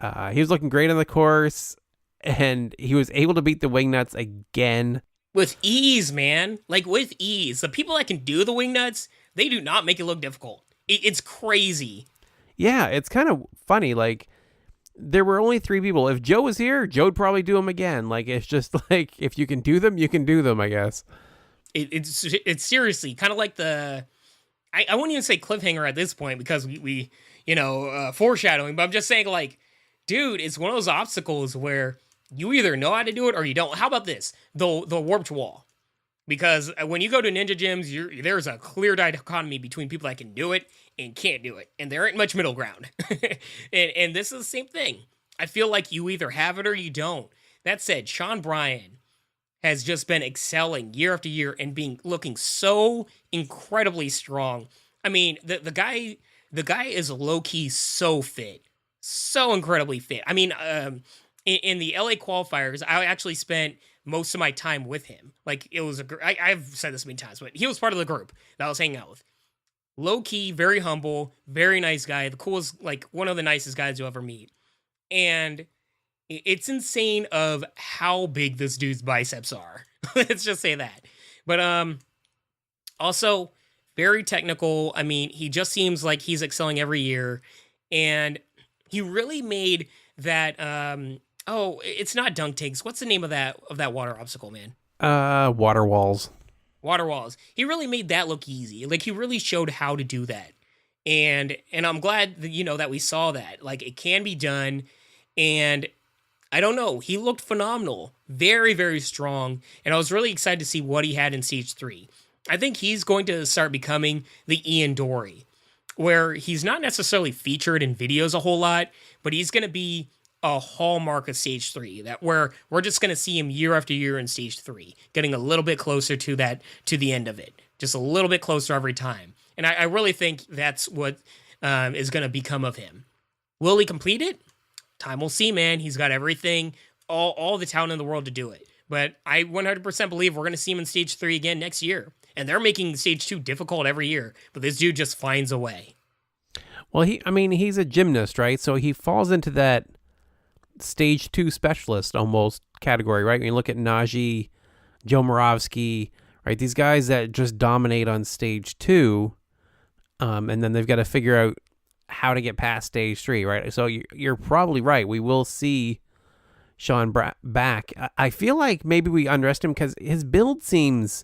S1: He was looking great on the course, and he was able to beat the Wingnuts again.
S2: With ease, man. Like, with ease. The people that can do the Wingnuts, They do not make it look difficult. It's crazy.
S1: Yeah, it's kind of funny. Like, there were only 3 people. If Joe was here, Joe'd probably do them again. Like, it's just like, if you can do them, you can do them, I guess.
S2: It's seriously kind of like I wouldn't even say cliffhanger at this point because we foreshadowing, but I'm just saying, like, dude, it's one of those obstacles where you either know how to do it or you don't. How about this? The warped wall. Because when you go to ninja gyms, there's a clear dichotomy between people that can do it and can't do it. And there ain't much middle ground. and this is the same thing. I feel like you either have it or you don't. That said, Sean Bryan has just been excelling year after year and looking so incredibly strong. I mean, the guy is low-key so fit. So incredibly fit. I mean, in the LA qualifiers, I actually spent most of my time with him. Like, it was I've said this many times, but he was part of the group that I was hanging out with. Low key, very humble, very nice guy. The coolest, like, one of the nicest guys you'll ever meet. And it's insane of how big this dude's biceps are. Let's just say that. But also very technical. I mean, he just seems like he's excelling every year, and he really made that it's not dunk tanks. What's the name of that water obstacle, man?
S1: Water walls.
S2: Water walls. He really made that look easy. Like, he really showed how to do that. And I'm glad that, that we saw that. Like, it can be done. And I don't know. He looked phenomenal. Very, very strong. And I was really excited to see what he had in Stage 3. I think he's going to start becoming the Ian Dory, where he's not necessarily featured in videos a whole lot, but he's going to be a hallmark of Stage 3, that where we're just going to see him year after year in Stage 3, getting a little bit closer to the end of it, just a little bit closer every time. And I really think that's what is going to become of him. Will he complete it? Time will see, man. He's got everything, all the talent in the world to do it. But I 100% believe we're going to see him in Stage 3 again next year. And they're making Stage 2 difficult every year, but this dude just finds a way.
S1: Well, he's a gymnast, right? So he falls into that Stage 2 specialist almost category, right? When you look at Najee, Joe Moravsky, right? These guys that just dominate on Stage 2, and then they've got to figure out how to get past Stage 3, right? So you're probably right. We will see Sean back. I feel like maybe we underestimate him because his build seems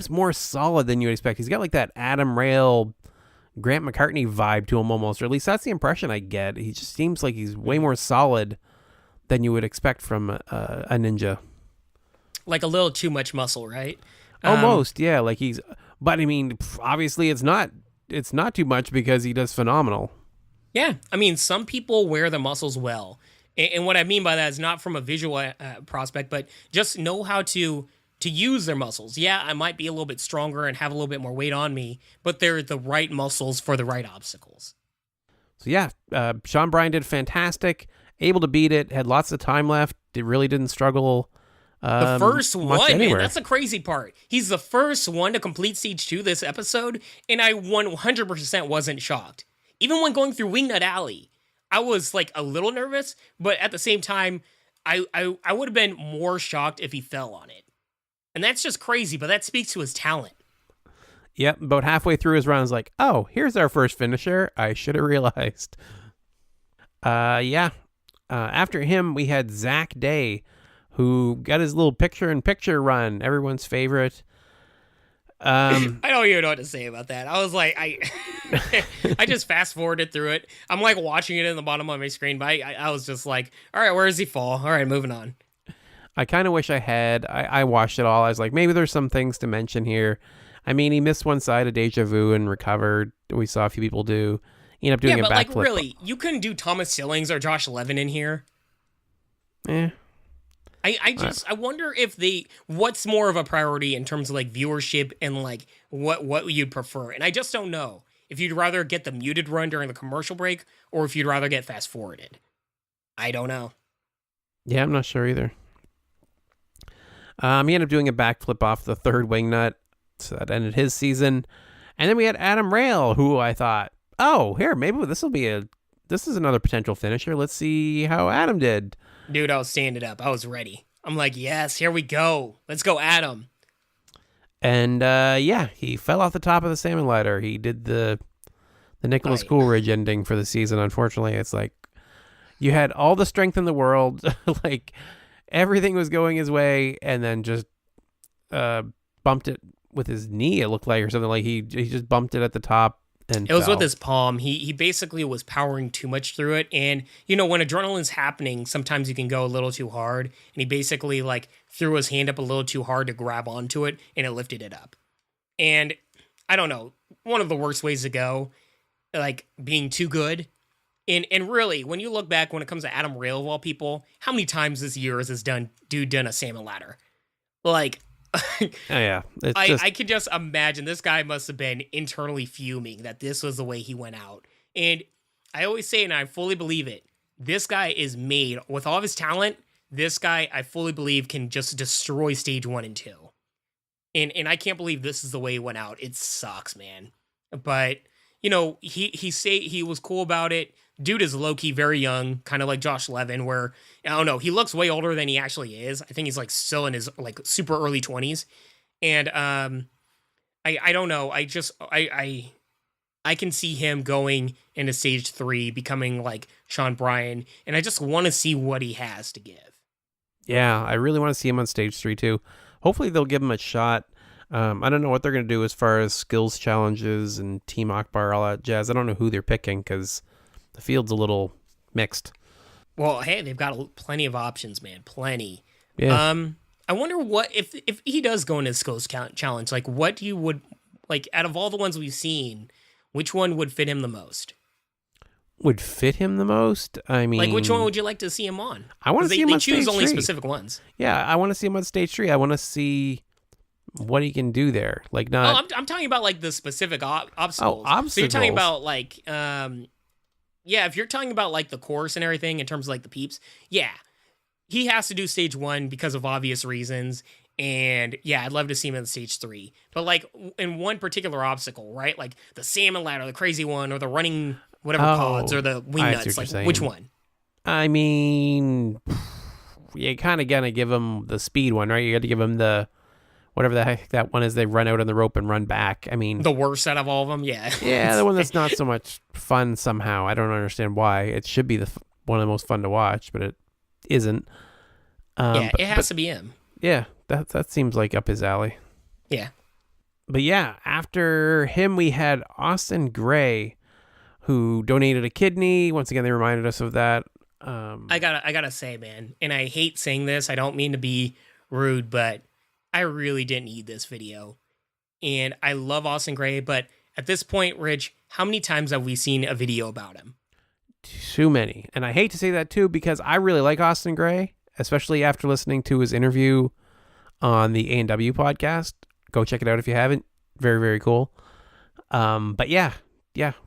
S1: more solid than you would expect. He's got like that Adam Rail, Grant McCartney vibe to him almost, or at least that's the impression I get. He just seems like he's way more solid than you would expect from a ninja. Like
S2: a little too much muscle, right?
S1: Almost, yeah. Like but I mean, obviously it's not too much because he does phenomenal.
S2: Yeah, I mean, some people wear the muscles well, and what I mean by that is not from a visual prospect, but just know how to use their muscles. Yeah, I might be a little bit stronger and have a little bit more weight on me, but they're the right muscles for the right obstacles.
S1: So yeah, Sean Bryan did fantastic, able to beat it, had lots of time left. It really didn't struggle.
S2: The first one, man, that's the crazy part. He's the first one to complete Stage 2 this episode, and I 100% wasn't shocked. Even when going through Wingnut Alley, I was like a little nervous, but at the same time, I would have been more shocked if he fell on it. And that's just crazy, but that speaks to his talent.
S1: Yep, about halfway through his run, I was like, oh, here's our first finisher. I should have realized. After him, we had Zach Day, who got his little picture-in-picture run, everyone's favorite.
S2: I don't even know what to say about that. I was like, I just fast-forwarded through it. I'm like watching it in the bottom of my screen, but I was just like, all right, where does he fall? All right, moving on.
S1: I kind of wish I had. I watched it all. I was like, maybe there's some things to mention here. I mean, he missed one side of Deja Vu and recovered. We saw a few people do. He ended up doing a backflip. Yeah, but like,
S2: really, you couldn't do Thomas Sillings or Josh Levin in here?
S1: Eh.
S2: I wonder if what's more of a priority in terms of like viewership and like what you'd prefer. And I just don't know if you'd rather get the muted run during the commercial break or if you'd rather get fast forwarded. I don't know.
S1: Yeah, I'm not sure either. He ended up doing a backflip off the third wing nut, so that ended his season. And then we had Adam Rail, who I thought, oh, here, maybe this is another potential finisher. Let's see how Adam did.
S2: Dude, I was standing up. I was ready. I'm like, yes, here we go. Let's go, Adam.
S1: And he fell off the top of the salmon ladder. He did the Nicholas Coolidge ending for the season. Unfortunately, it's like you had all the strength in the world, like everything was going his way, and then just bumped it with his knee. It looked like, or something, like he just bumped it at the top. And
S2: it was with his palm. He basically was powering too much through it. And, when adrenaline's happening, sometimes you can go a little too hard. And he basically, like, threw his hand up a little too hard to grab onto it, and it lifted it up. And, I don't know, one of the worst ways to go, like, being too good. And really, when you look back when it comes to Adam Rail of all people, how many times this year has this dude done a salmon ladder? Like...
S1: yeah,
S2: I could just imagine this guy must have been internally fuming that this was the way he went out. And I always say, and I fully believe it, this guy is made, with all of his talent, this guy, I fully believe, can just destroy stage 1 and 2. And I can't believe this is the way he went out. It sucks, man. But, he was cool about it. Dude is low-key very young, kind of like Josh Levin, where, I don't know, he looks way older than he actually is. I think he's, like, still in his, like, super early 20s. And, I don't know. I can see him going into stage 3, becoming, like, Sean Bryan, and I just want to see what he has to give.
S1: Yeah, I really want to see him on stage 3, too. Hopefully they'll give him a shot. I don't know what they're going to do as far as skills challenges and Team Akbar, all that jazz. I don't know who they're picking, because... the field's a little mixed.
S2: Well, hey, they've got plenty of options, man. Plenty.
S1: Yeah.
S2: I wonder what if he does go into skills challenge. Like, what would like out of all the ones we've seen, which one would fit him the most?
S1: Would fit him the most? I mean,
S2: like, which one would you like to see him on?
S1: I want to see him on stage 3. They choose only
S2: specific ones.
S1: Yeah, I want to see him on stage 3. I want to see what he can do there. Like, not.
S2: Oh, I'm talking about like the specific obstacles.
S1: Oh, obstacles.
S2: So you're talking about like yeah, if you're talking about, like, the course and everything in terms of, like, the peeps, yeah, he has to do stage 1 because of obvious reasons, and, yeah, I'd love to see him in stage 3. But, like, in one particular obstacle, right, like the salmon ladder, the crazy one, or the running whatever pods, or the wing nuts, like, which one?
S1: I mean, you kind of got to give him the speed one, right? You got to give him the... whatever the heck that one is, they run out on the rope and run back. I mean... the worst out of all of them, yeah.
S2: Yeah,
S1: the one that's not so much fun somehow. I don't understand why. It should be one of the most fun to watch, but it isn't.
S2: It has to be him.
S1: Yeah, that seems like up his alley.
S2: Yeah.
S1: But yeah, after him, we had Austin Gray, who donated a kidney. Once again, they reminded us of that.
S2: I gotta say, man, and I hate saying this, I don't mean to be rude, but I really didn't need this video. And I love Austin Gray, but at this point, Rich, how many times have we seen a video about him?
S1: Too many. And I hate to say that too, because I really like Austin Gray, especially after listening to his interview on the ANW podcast. Go check it out if you haven't. Very, very cool. But yeah,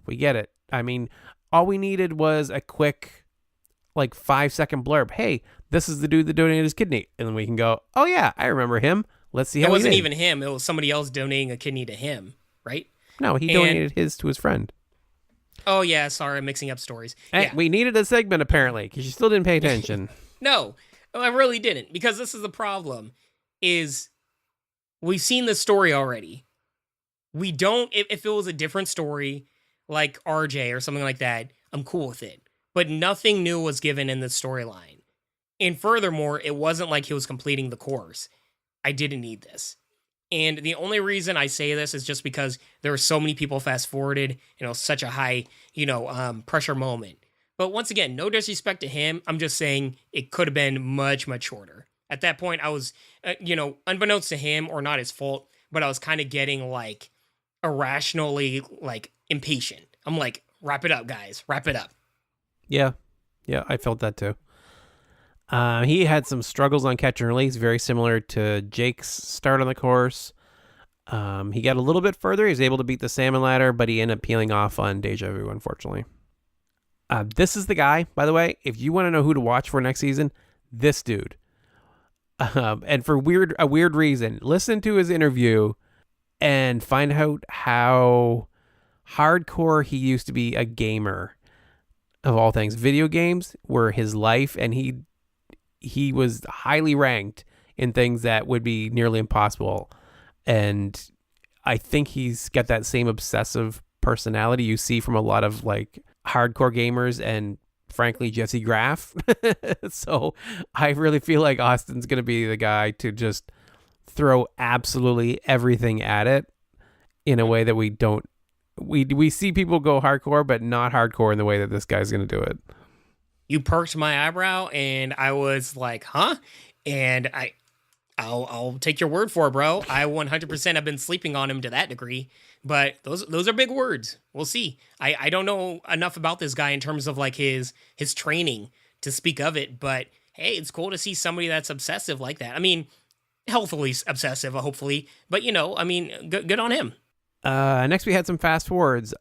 S1: we get it. I mean, all we needed was a quick, like 5-second blurb. Hey, this is the dude that donated his kidney. And then we can go, oh yeah, I remember him. Let's see how he did. It wasn't
S2: even him. It was somebody else donating a kidney to him, right?
S1: No, he donated his to his friend.
S2: Oh yeah, sorry, I'm mixing up stories.
S1: Hey,
S2: yeah.
S1: We needed a segment apparently, because you still didn't pay attention.
S2: No, I really didn't, because this is the problem, is we've seen this story already. We don't, if it was a different story, like RJ or something like that, I'm cool with it. But nothing new was given in this storyline. And furthermore, it wasn't like he was completing the course. I didn't need this. And the only reason I say this is just because there were so many people fast-forwarded, such a high, pressure moment. But once again, no disrespect to him. I'm just saying it could have been much, much shorter. At that point, I was, unbeknownst to him, or not his fault, but I was kind of getting, like, irrationally, like, impatient. I'm like, wrap it up, guys. Wrap it up.
S1: Yeah, I felt that too. He had some struggles on catch and release, very similar to Jake's start on the course. He got a little bit further. He was able to beat the salmon ladder, but he ended up peeling off on Deja Vu, unfortunately. This is the guy, by the way, if you want to know who to watch for next season, this dude. And for a weird reason, listen to his interview and find out how hardcore he used to be a gamer. Of all things, video games were his life, and he was highly ranked in things that would be nearly impossible. And I think he's got that same obsessive personality you see from a lot of like hardcore gamers and frankly Jesse Graff. So I really feel like Austin's going to be the guy to just throw absolutely everything at it in a way that we see people go hardcore, but not hardcore in the way that this guy's going to do it.
S2: You perked my eyebrow, and I was like, huh? And I'll take your word for it, bro. I 100% have been sleeping on him to that degree, but those are big words. We'll see. I don't know enough about this guy in terms of like his training to speak of it, but hey, it's cool to see somebody that's obsessive like that. I mean, healthily obsessive, hopefully, but I mean, good on him.
S1: Next we had some fast forwards.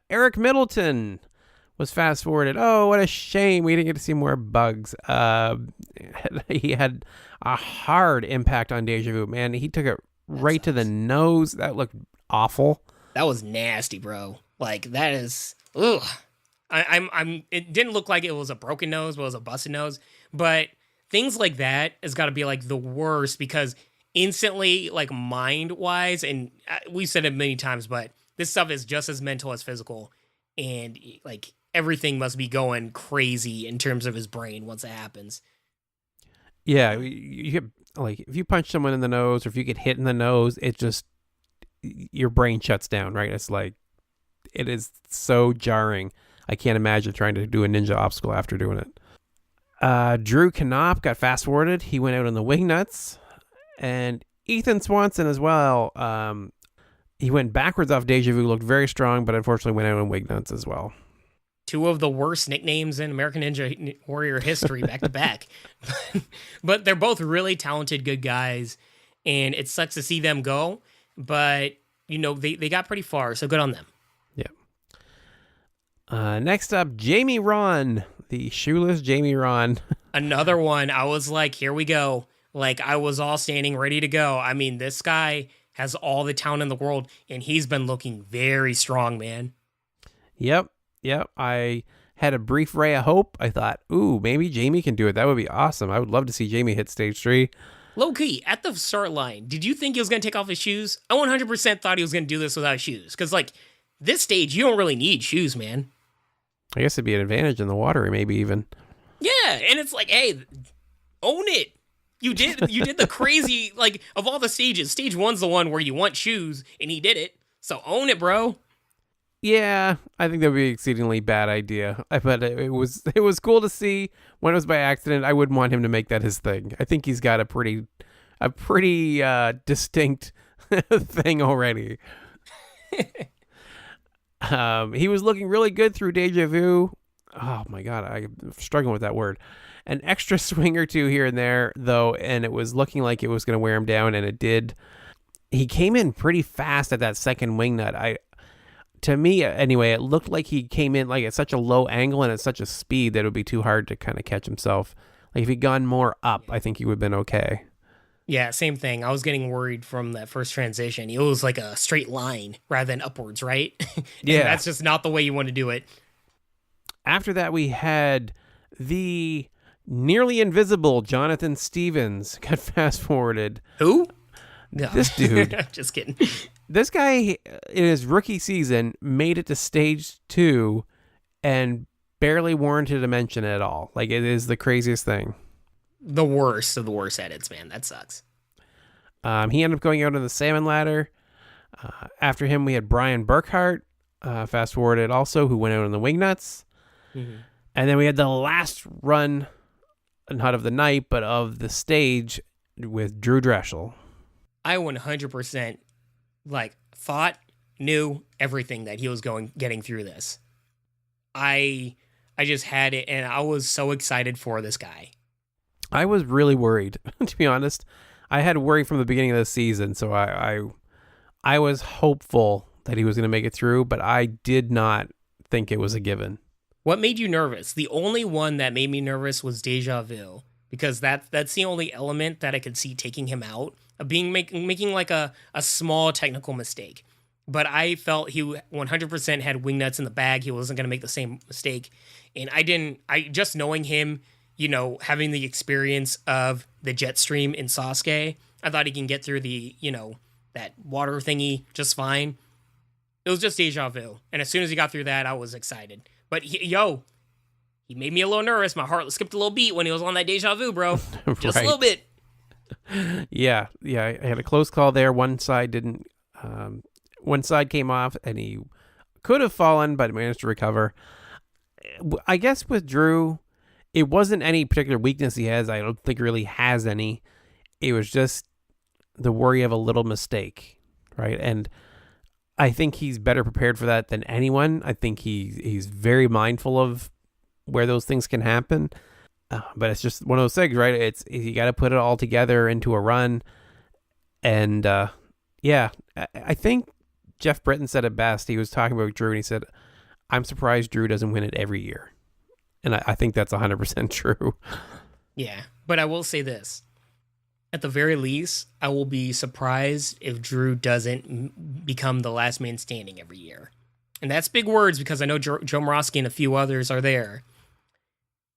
S1: Eric Middleton was fast forwarded. Oh, what a shame we didn't get to see more bugs. He had a hard impact on Deja Vu. Man, he took it right to the nose. That looked awful.
S2: That was nasty, bro. Like that is ugh. I'm it didn't look like it was a broken nose, but it was a busted nose. But things like that has got to be like the worst because instantly, like mind wise, and we've said it many times, but this stuff is just as mental as physical. And like everything must be going crazy in terms of his brain once it happens.
S1: Yeah, you get like if you punch someone in the nose or if you get hit in the nose, it just your brain shuts down, right? It's like it is so jarring. I can't imagine trying to do a ninja obstacle after doing it. Drew Knopp got fast forwarded. He went out on the wing nuts, and Ethan Swanson as well. He went backwards off Deja Vu, looked very strong, but unfortunately went out on wing nuts as well.
S2: Two of the worst nicknames in American Ninja Warrior history back to back. But they're both really talented, good guys, and it sucks to see them go, but they got pretty far, so good on them.
S1: Yeah. Next up, Jamie Ron, the shoeless Jamie Ron.
S2: Another one. I was like, here we go. Like I was all standing ready to go. I mean, this guy has all the talent in the world, and he's been looking very strong, man.
S1: Yep. I had a brief ray of hope. I thought, ooh, maybe Jamie can do it. That would be awesome. I would love to see Jamie hit stage 3.
S2: Low key, at the start line, did you think he was going to take off his shoes? I 100% thought he was going to do this without shoes. Because, like, this stage, you don't really need shoes, man.
S1: I guess it'd be an advantage in the water, maybe even.
S2: Yeah, and it's like, hey, own it. You did the crazy, like, of all the stages, stage 1's the one where you want shoes, and he did it. So own it, bro.
S1: Yeah, I think that would be an exceedingly bad idea. But it was cool to see. When it was by accident, I wouldn't want him to make that his thing. I think he's got a pretty distinct thing already. He was looking really good through Deja Vu. Oh my God, I'm struggling with that word. An extra swing or two here and there, though, and it was looking like it was going to wear him down, and it did. He came in pretty fast at that second wing nut. To me, anyway, it looked like he came in like at such a low angle and at such a speed that it would be too hard to kind of catch himself. Like if he'd gone more up, I think he would have been okay.
S2: Yeah, same thing. I was getting worried from that first transition. It was like a straight line rather than upwards, right?
S1: Yeah.
S2: That's just not the way you want to do it.
S1: After that, we had the nearly invisible Jonathan Stevens got fast forwarded.
S2: Who? No.
S1: This dude.
S2: Just kidding.
S1: This guy, in his rookie season, made it to stage 2 and barely warranted a mention at all. Like, it is the craziest thing.
S2: The worst of the worst edits, man. That sucks.
S1: He ended up going out on the salmon ladder. After him, we had Brian Burkhart, fast forwarded also, who went out on the wing nuts. Mm-hmm. And then we had the last run, not of the night, but of the stage with Drew Dreschel.
S2: I 100% knew everything that he was getting through this. I just had it, and I was so excited for this guy.
S1: I was really worried, to be honest. I had worry from the beginning of the season, so I was hopeful that he was going to make it through, but I did not think it was a given.
S2: What made you nervous? The only one that made me nervous was Deja Vu, because that's the only element that I could see taking him out, of making like a small technical mistake. But I felt he 100% had wingnuts in the bag. He wasn't going to make the same mistake. And just knowing him, having the experience of the jet stream in Sasuke, I thought he can get through the that water thingy just fine. It was just deja vu. And as soon as he got through that, I was excited. But he made me a little nervous. My heart skipped a little beat when he was on that deja vu, bro. Just a little bit.
S1: Yeah. I had a close call there. One side didn't. One side came off, and he could have fallen, but managed to recover. I guess with Drew, it wasn't any particular weakness he has. I don't think he really has any. It was just the worry of a little mistake, right? And I think he's better prepared for that than anyone. I think he's very mindful of where those things can happen. But it's just one of those things, right? It's you got to put it all together into a run. And I think Jeff Britton said it best. He was talking about Drew, and he said, "I'm surprised Drew doesn't win it every year." And I think that's 100% true.
S2: Yeah, but I will say this. At the very least, I will be surprised if Drew doesn't become the last man standing every year. And that's big words because I know Joe Morosky and a few others are there.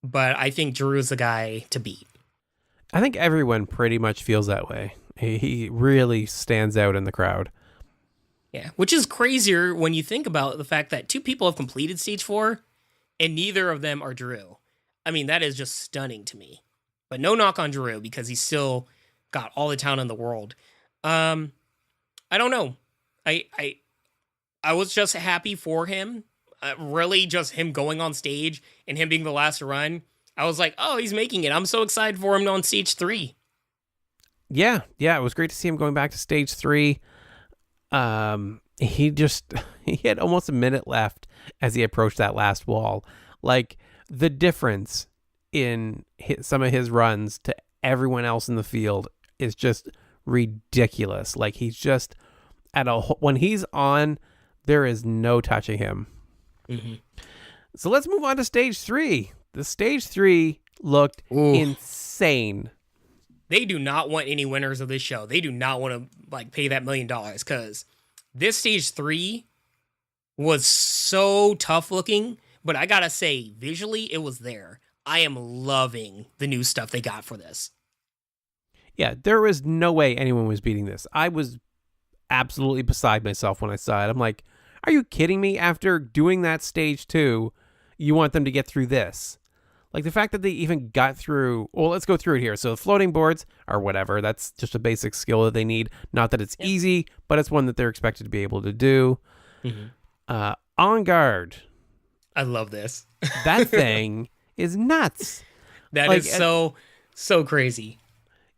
S2: But I think Drew is the guy to beat.
S1: I think everyone pretty much feels that way. He really stands out in the crowd.
S2: Yeah, which is crazier when you think about the fact that 2 people have completed stage 4 and neither of them are Drew. I mean, that is just stunning to me. But no knock on Drew because he's still got all the talent in the world. I don't know. I was just happy for him. Really, just him going on stage and him being the last to run. I was like, oh, he's making it. I'm so excited for him on stage 3.
S1: Yeah, it was great to see him going back to stage 3. He had almost a minute left as he approached that last wall. Like, the difference in some of his runs to everyone else in the field is just ridiculous. Like, he's just when he's on, there is no touching him.
S2: Mm-hmm.
S1: So let's move on to stage 3. The stage 3 looked insane.
S2: They do not want any winners of this show. They do not want to pay that $1 million because this stage 3 was so tough looking, but I gotta say, visually, it was there. I am loving the new stuff they got for this.
S1: Yeah, there was no way anyone was beating this. I was absolutely beside myself when I saw it. I'm like, are you kidding me? After doing that stage 2, you want them to get through this? Like, the fact that they even got through... Well, let's go through it here. So the floating boards are whatever. That's just a basic skill that they need. Not that it's easy, but it's one that they're expected to be able to do. Mm-hmm. On guard.
S2: I love this.
S1: That thing is nuts.
S2: That is so crazy.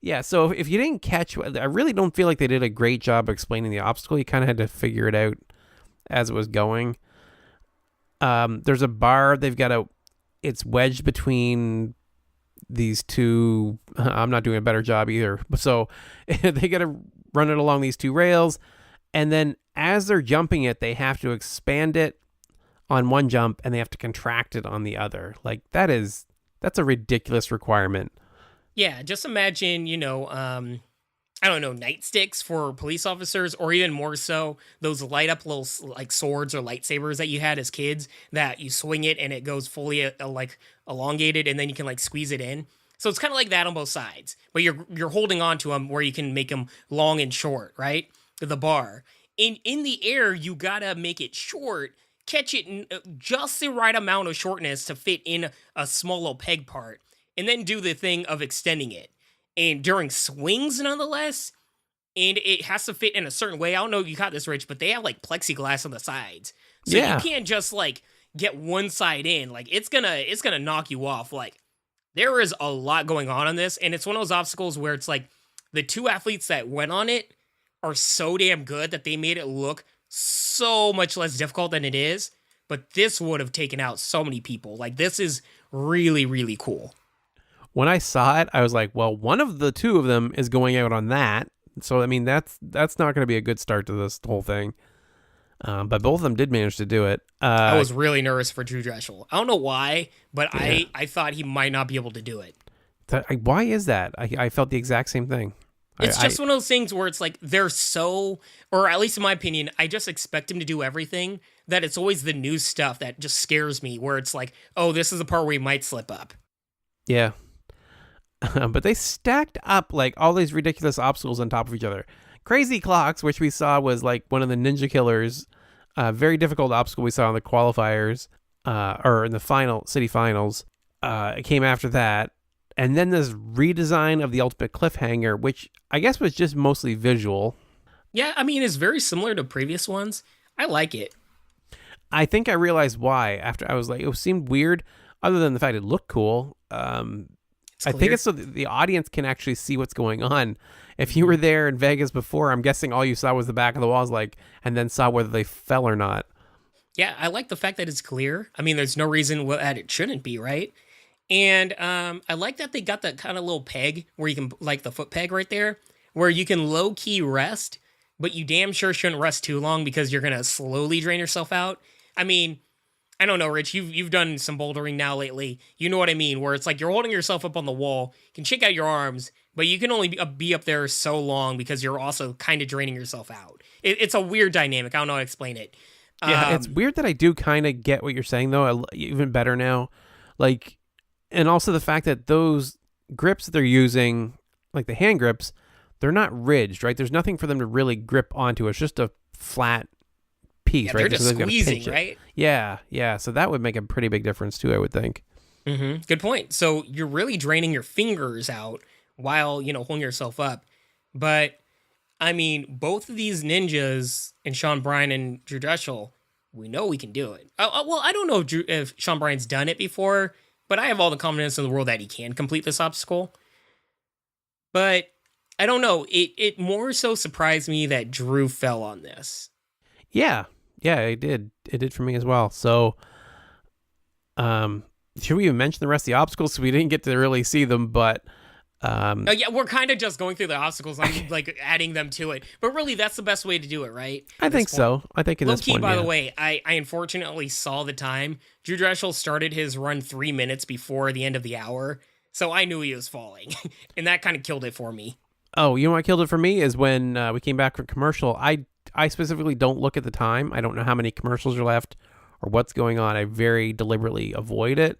S1: Yeah, so if you didn't catch... I really don't feel like they did a great job explaining the obstacle. You kind of had to figure it out as it was going. There's a bar. They've got it's wedged between these two. I'm not doing a better job either. So they got to run it along these 2 rails. And then as they're jumping it, they have to expand it on one jump and they have to contract it on the other. Like, that's a ridiculous requirement.
S2: Yeah, just imagine, I don't know, nightsticks for police officers, or even more so, those light up little swords or lightsabers that you had as kids that you swing it and it goes fully elongated and then you can squeeze it in. So it's kind of like that on both sides, but you're holding on to them where you can make them long and short, right? The bar. In the air, you gotta make it short, catch it in just the right amount of shortness to fit in a small little peg part, and then do the thing of extending it. And during swings, nonetheless, and it has to fit in a certain way. I don't know if you caught this, Rich, but they have plexiglass on the sides, so you can't just get one side in. It's gonna knock you off. There is a lot going on this, and it's one of those obstacles where it's the 2 athletes that went on it are so damn good that they made it look so much less difficult than it is. But this would have taken out so many people. This is really, really cool.
S1: When I saw it, I was like, well, one of the 2 of them is going out on that. So, I mean, that's not going to be a good start to this whole thing. But both of them did manage to do it.
S2: I was really nervous for Drew Dreshel. I don't know why, but yeah. I thought he might not be able to do it.
S1: Why is that? I felt the exact same thing.
S2: It's just one of those things where it's they're so, or at least in my opinion, I just expect him to do everything, that it's always the new stuff that just scares me, where it's oh, this is the part where he might slip up.
S1: Yeah. But they stacked up all these ridiculous obstacles on top of each other. Crazy Clocks, which we saw was like one of the Ninja Killers, very difficult obstacle we saw in the qualifiers, or in the city finals. It came after that. And then this redesign of the Ultimate Cliffhanger, which I guess was just mostly visual.
S2: Yeah, I mean, it's very similar to previous ones. I like it.
S1: I think I realized why after I was like, it seemed weird, other than the fact it looked cool. I think it's so that the audience can actually see what's going on. If you were there in Vegas before, I'm guessing all you saw was the back of the walls, like, and then saw whether they fell or not.
S2: Yeah, I like the fact that it's clear. I mean, there's no reason that it shouldn't be, right? And I like that they got that kind of little peg where you can, like the foot peg right there, where you can low key rest, but you damn sure shouldn't rest too long because you're gonna slowly drain yourself out. I mean, I don't know, Rich. You've done some bouldering now lately. You know what I mean, where it's like you're holding yourself up on the wall, you can shake out your arms, but you can only be up there so long because you're also kind of draining yourself out. It's a weird dynamic. I don't know how to explain it.
S1: Yeah, it's weird that I do kind of get what you're saying, though. Even better now, like. And also the fact that those grips that they're using, like the hand grips, they're not ridged, right? There's nothing for them to really grip onto. It's just a flat piece, right?
S2: They're just squeezing, right?
S1: Yeah. So that would make a pretty big difference too, I would think.
S2: Mm-hmm. Good point. So you're really draining your fingers out while, holding yourself up. But, I mean, both of these ninjas, and Sean Bryan and Drew Drechsel, we know we can do it. Well, I don't know if Sean Bryan's done it before, but I have all the confidence in the world that he can complete this obstacle. But I don't know. It more so surprised me that Drew fell on this.
S1: Yeah, it did. It did for me as well. So, should we even mention the rest of the obstacles? So we didn't get to really see them, but...
S2: yeah, we're kind of just going through the obstacles. I'm like adding them to it. But really, that's the best way to do it, right?
S1: I think so. I think in this point,
S2: by the way, I unfortunately saw the time. Drew Drechsel started his run 3 minutes before the end of the hour, so I knew he was falling. And that kind of killed it for me.
S1: Oh, you know what killed it for me is when we came back from commercial. I specifically don't look at the time. I don't know how many commercials are left or what's going on. I very deliberately avoid it.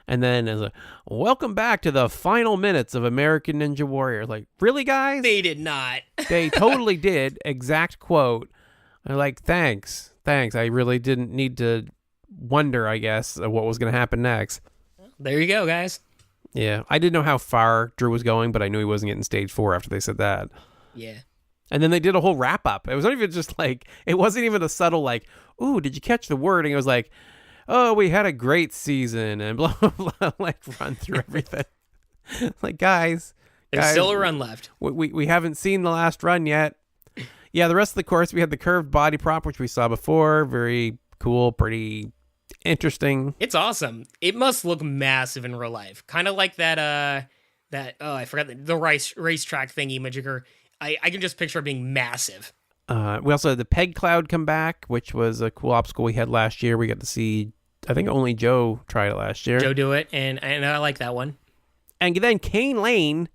S1: And then as a welcome back to the final minutes of American Ninja Warrior. Like, really, guys?
S2: They did not.
S1: They totally did. Exact quote. They're like, thanks. I really didn't need to wonder, I guess, what was going to happen next.
S2: There you go, guys.
S1: Yeah. I didn't know how far Drew was going, but I knew he wasn't getting stage 4 after they said that.
S2: Yeah.
S1: And then they did a whole wrap up. It was not even just like, it wasn't even a subtle like, ooh, did you catch the wording? It was like, oh, we had a great season and blah, blah, blah, like run through everything. Like, guys.
S2: There's still a run left.
S1: We haven't seen the last run yet. Yeah, the rest of the course, we had the curved body prop, which we saw before. Very cool, pretty interesting.
S2: It's awesome. It must look massive in real life. Kind of like that, I forgot the racetrack thingy majigger. I can just picture it being massive.
S1: We also had the Peg Cloud come back, which was a cool obstacle we had last year. We got to see, I think only Joe tried it last year.
S2: Joe do it, and I like that one.
S1: And then Cane Lane,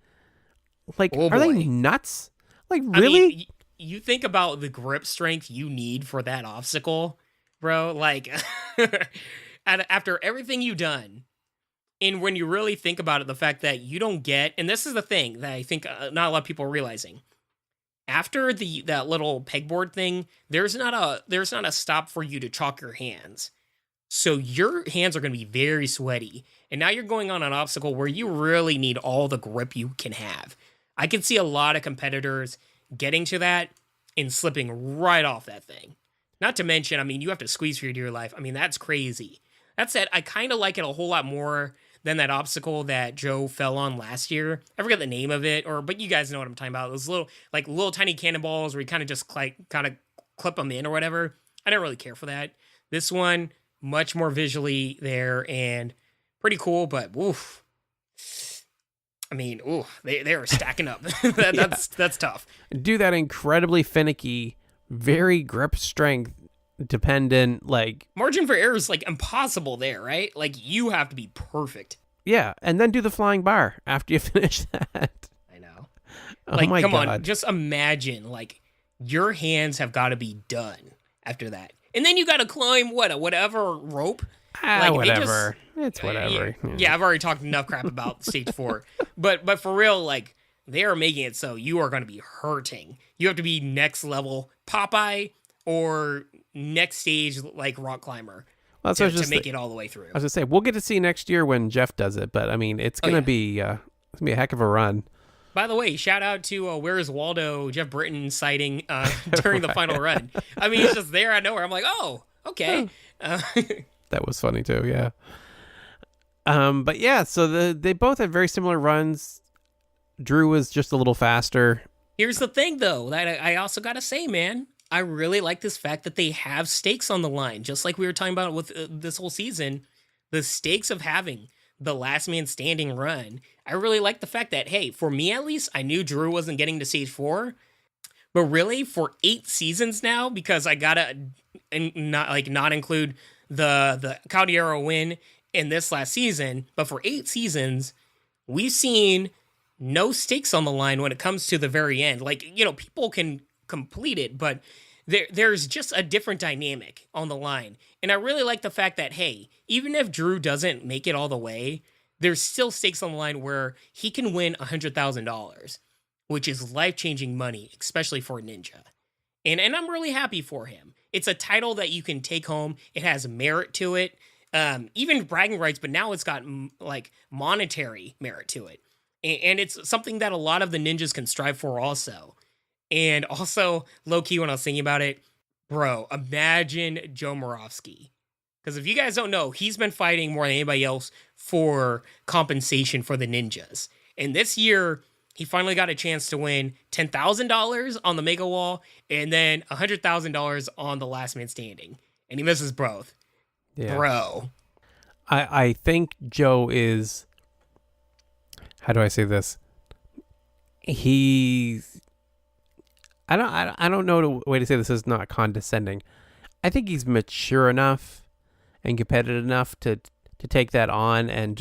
S1: like, are they nuts? Like, really?
S2: I mean, you think about the grip strength you need for that obstacle, bro. Like, after everything you've done, and when you really think about it, the fact that you don't get, and this is the thing that I think not a lot of people are realizing. After that little pegboard thing, there's not a stop for you to chalk your hands. So your hands are going to be very sweaty. And now you're going on an obstacle where you really need all the grip you can have. I can see a lot of competitors getting to that and slipping right off that thing. Not to mention, I mean, you have to squeeze for your dear life. I mean, that's crazy. That said, I kind of like it a whole lot more than that obstacle that Joe fell on last year. I forget the name of it, but you guys know what I'm talking about. Those little tiny cannonballs where you kind of just clip them in or whatever. I didn't really care for that. This one, much more visually there and pretty cool, but oof. I mean, ooh, they are stacking up. That's tough.
S1: Do that incredibly finicky, very grip strength dependent, like
S2: margin for error is like impossible there, right? Like you have to be perfect.
S1: Yeah, and then do the flying bar after you finish that.
S2: I know.
S1: Oh
S2: like,
S1: my
S2: come
S1: God.
S2: on, just imagine like your hands have got to be done after that, and then you got to climb whatever rope.
S1: Whatever. It's whatever.
S2: Yeah, I've already talked enough crap about stage 4, but for real, like they are making it so you are going to be hurting. You have to be next level Popeye or next stage like rock climber
S1: Well,
S2: to make it all the way through.
S1: I was gonna say we'll get to see next year when Jeff does it, but I mean it's gonna be a heck of a run.
S2: By the way, shout out to Where is Waldo, Jeff Britton sighting during the final run. I mean, he's just there out of nowhere. I'm like, oh, okay.
S1: That was funny too, yeah. But yeah, so they both had very similar runs. Drew was just a little faster.
S2: Here's the thing, though, that I also got to say, man. I really like this fact that they have stakes on the line, just like we were talking about with this whole season. The stakes of having the last man standing run. I really like the fact that, hey, for me at least, I knew Drew wasn't getting to stage 4. But really, for 8 seasons now, because I gotta not include the Caldiero win in this last season, but for 8 seasons, we've seen no stakes on the line when it comes to the very end. Like, people can complete it, but there's just a different dynamic on the line. And I really like the fact that, hey, even if Drew doesn't make it all the way, there's still stakes on the line where he can win $100,000, which is life-changing money, especially for a Ninja. And I'm really happy for him. It's a title that you can take home. It has merit to it. Even bragging rights, but now it's got like monetary merit to it. And it's something that a lot of the ninjas can strive for also. And also, low-key, when I was thinking about it, bro, imagine Joe Moravsky. Because if you guys don't know, he's been fighting more than anybody else for compensation for the ninjas. And this year, he finally got a chance to win $10,000 on the Mega Wall and then $100,000 on the Last Man Standing. And he misses both. Yeah. Bro.
S1: I think Joe is... How do I say this? I don't know the way to say this is not condescending. I think he's mature enough and competitive enough to take that on and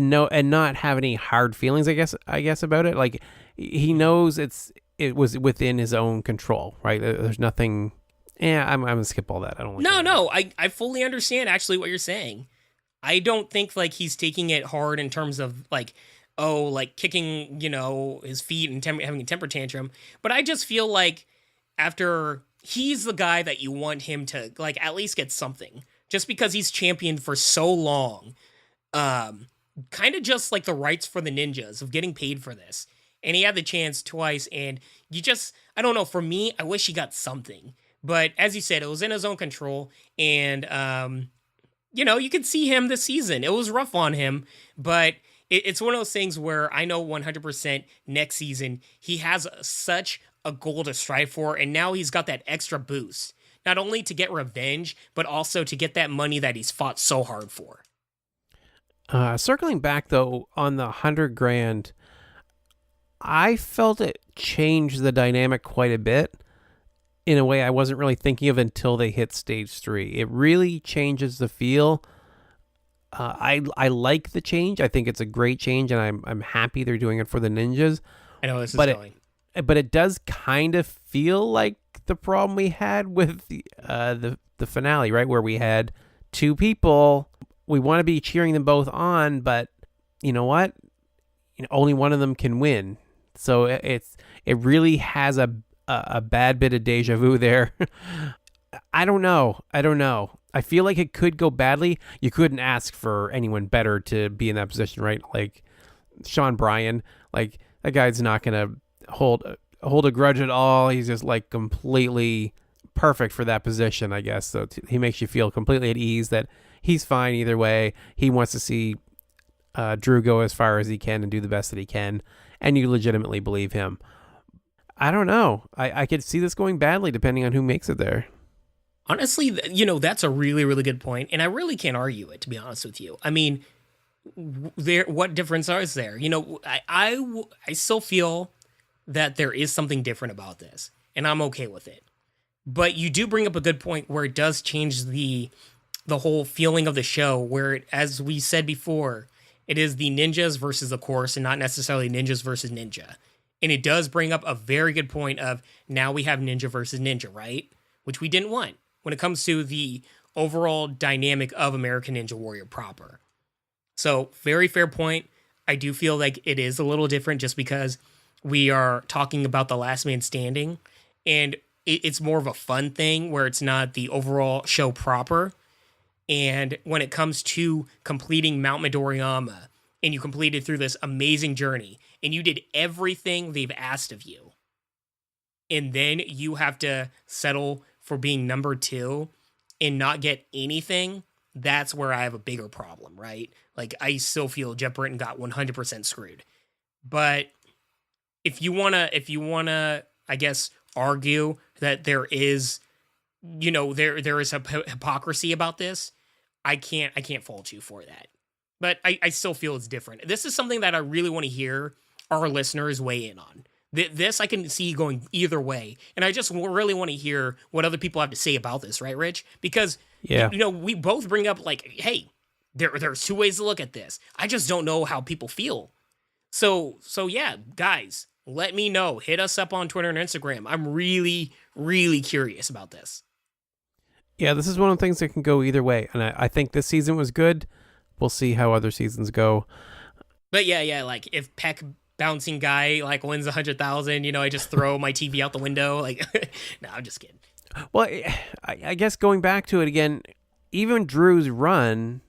S1: not have any hard feelings, I guess about it. Like he knows it was within his own control, right? There's nothing. Yeah, I'm gonna skip all that. I don't.
S2: No. I fully understand actually what you're saying. I don't think like he's taking it hard in terms of like, kicking, his feet and having a temper tantrum. But I just feel like after he's the guy that you want him to like at least get something, just because he's championed for so long. Kind of just like the rights for the ninjas of getting paid for this. And he had the chance twice. And I don't know, for me, I wish he got something. But as you said, it was in his own control. And, you could see him this season. It was rough on him, but it's one of those things where I know 100% next season, he has such a goal to strive for. And now he's got that extra boost, not only to get revenge, but also to get that money that he's fought so hard for.
S1: Circling back though on the $100,000, I felt it changed the dynamic quite a bit in a way I wasn't really thinking of until they hit stage 3. It really changes the feel. I like the change. I think it's a great change, and I'm happy they're doing it for the ninjas.
S2: I know this is going.
S1: But it does kind of feel like the problem we had with the finale, right, where we had 2 people. We want to be cheering them both on, but you know what? Only one of them can win. So it really has a bad bit of deja vu there. I don't know. I feel like it could go badly. You couldn't ask for anyone better to be in that position, right? Like Sean Bryan, like that guy's not gonna hold a grudge at all. He's just like completely perfect for that position, I guess. So he makes you feel completely at ease that he's fine either way. He wants to see Drew go as far as he can and do the best that he can, and you legitimately believe him. I don't know. I could see this going badly depending on who makes it there.
S2: Honestly, that's a really, really good point, and I really can't argue it, to be honest with you. I mean, what difference is there? I still feel that there is something different about this, and I'm okay with it. But you do bring up a good point where it does change the whole feeling of the show, where as we said before, it is the ninjas versus the course and not necessarily ninjas versus ninja. And it does bring up a very good point of now we have ninja versus ninja, right? Which we didn't want when it comes to the overall dynamic of American Ninja Warrior proper. So very fair point. I do feel like it is a little different just because we are talking about the last man standing, and it's more of a fun thing where it's not the overall show proper. And when it comes to completing Mount Midoriyama, and you completed through this amazing journey, and you did everything they've asked of you, and then you have to settle for being number 2 and not get anything, that's where I have a bigger problem, right? Like, I still feel Jeff Britton got 100% screwed. But if you wanna, I guess, argue that there is, there is a hypocrisy about this, I can't fault you for that. But I still feel it's different. This is something that I really want to hear our listeners weigh in on. This I can see going either way. And I just really want to hear what other people have to say about this, right, Rich? Because, we both bring up, like, hey, there's 2 ways to look at this. I just don't know how people feel. So yeah, guys, let me know. Hit us up on Twitter and Instagram. I'm really, really curious about this.
S1: Yeah, this is one of the things that can go either way. And I think this season was good. We'll see how other seasons go.
S2: But yeah, like, if Peck bouncing guy, like, wins 100,000, I just throw my TV out the window. Like, no, I'm just kidding.
S1: Well, I guess going back to it again, even Drew's run,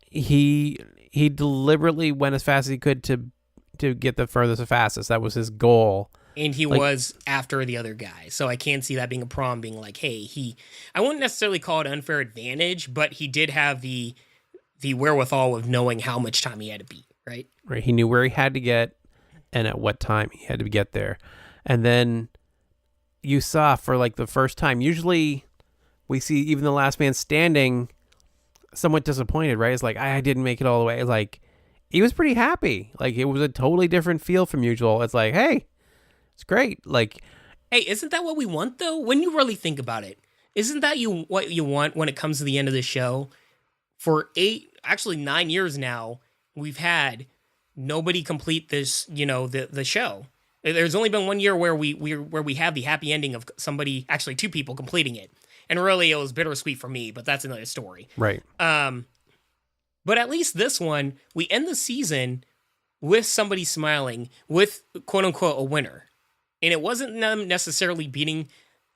S1: he deliberately went as fast as he could to get the furthest and fastest. That was his goal.
S2: And he was after the other guy. So I can't see that being a problem, being like, hey, I wouldn't necessarily call it unfair advantage, but he did have the wherewithal of knowing how much time he had to beat, right?
S1: Right. He knew where he had to get and at what time he had to get there. And then you saw for, like, the first time, usually we see even the last man standing somewhat disappointed, right? It's like, I didn't make it all the way. It's like, he was pretty happy. Like, it was a totally different feel from usual. It's like, hey, it's great. Like,
S2: hey, isn't that what we want, though? When you really think about it, isn't that what you want when it comes to the end of the show? For 9 years now, we've had nobody complete this, the show. There's only been 1 year where we have the happy ending of somebody, actually 2 people completing it. And really, it was bittersweet for me, but that's another story.
S1: Right.
S2: But at least this one, we end the season with somebody smiling, with, quote unquote, a winner. And it wasn't them necessarily beating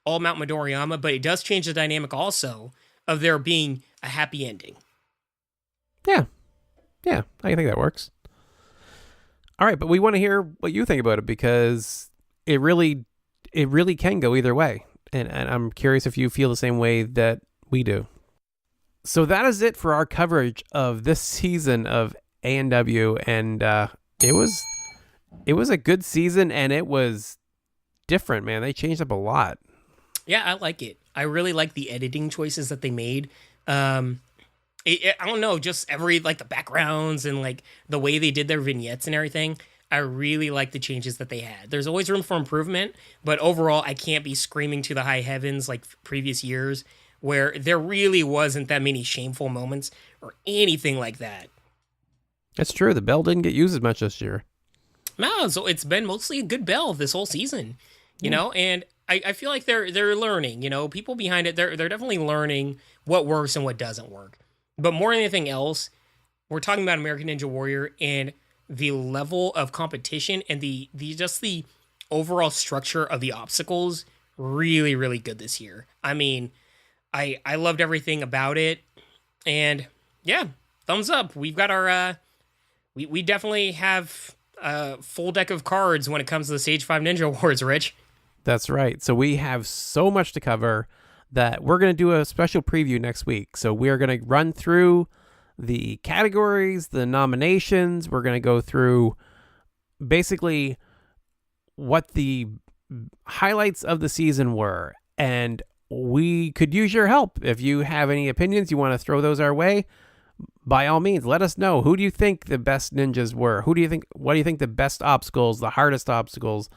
S2: all Mount Midoriyama, but it does change the dynamic also of there being a happy ending.
S1: Yeah, I think that works. All right, but we want to hear what you think about it, because it really can go either way. And I'm curious if you feel the same way that we do. So that is it for our coverage of this season of ANW, and it was a good season, and it was different, man. They changed up a lot.
S2: Yeah, I like it. I really like the editing choices that they made. I don't know, just the backgrounds and, like, the way they did their vignettes and everything. I really like the changes that they had. There's always room for improvement, but overall, I can't be screaming to the high heavens like previous years, where there really wasn't that many shameful moments or anything like that.
S1: That's true. The bell didn't get used as much this year.
S2: No, so it's been mostly a good bell this whole season, and I feel like they're learning, people behind it, they're definitely learning what works and what doesn't work. But more than anything else, we're talking about American Ninja Warrior and the level of competition and the overall structure of the obstacles really, really good this year. I mean, I loved everything about it, and yeah, thumbs up. We've got our we definitely have a full deck of cards when it comes to the Stage 5 Ninja Awards, Rich.
S1: That's right. So we have so much to cover that we're going to do a special preview next week. So we are going to run through the categories, the nominations. We're going to go through basically what the highlights of the season were. And we could use your help. If you have any opinions, you want to throw those our way, by all means, let us know. Who do you think the best ninjas were? What do you think the best obstacles, the hardest obstacles?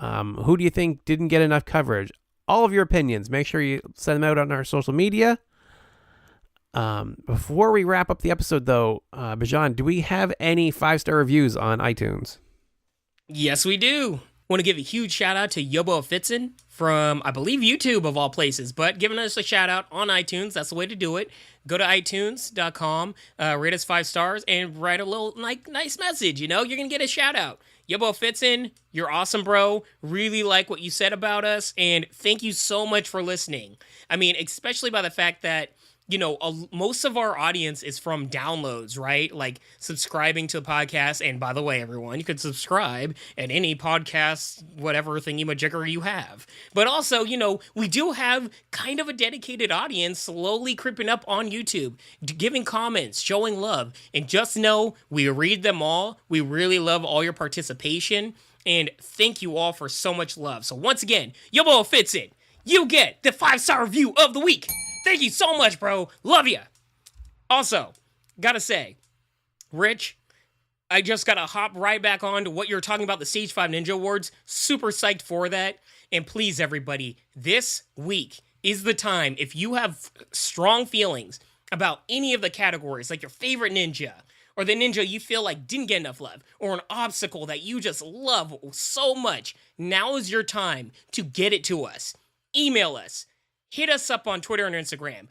S1: Who do you think didn't get enough coverage? All of your opinions. Make sure you send them out on our social media. Before we wrap up the episode, though, Bijan, do we have any 5-star reviews on iTunes?
S2: Yes, we do. Want to give a huge shout out to Yobo Fitzen from, I believe, YouTube of all places, but giving us a shout out on iTunes. That's the way to do it. Go to iTunes.com, rate us 5 stars, and write a little nice message. You're going to get a shout out. Yobo Fitzen, you're awesome, bro. Really like what you said about us, and thank you so much for listening. I mean, especially by the fact that most of our audience is from downloads, right? Like subscribing to the podcast. And by the way, everyone, you could subscribe at any podcast, whatever thingy-majigger you have. But also, we do have kind of a dedicated audience slowly creeping up on YouTube, giving comments, showing love. And just know we read them all. We really love all your participation. And thank you all for so much love. So once again, Yobo Fitzen, you get the 5-star review of the week. Thank you so much, bro. Love ya. Also, gotta say, Rich, I just gotta hop right back on to what you're talking about, the Stage 5 Ninja Awards. Super psyched for that. And please, everybody, this week is the time, if you have strong feelings about any of the categories, like your favorite ninja, or the ninja you feel like didn't get enough love, or an obstacle that you just love so much, now is your time to get it to us. Email us. Hit us up on Twitter and Instagram.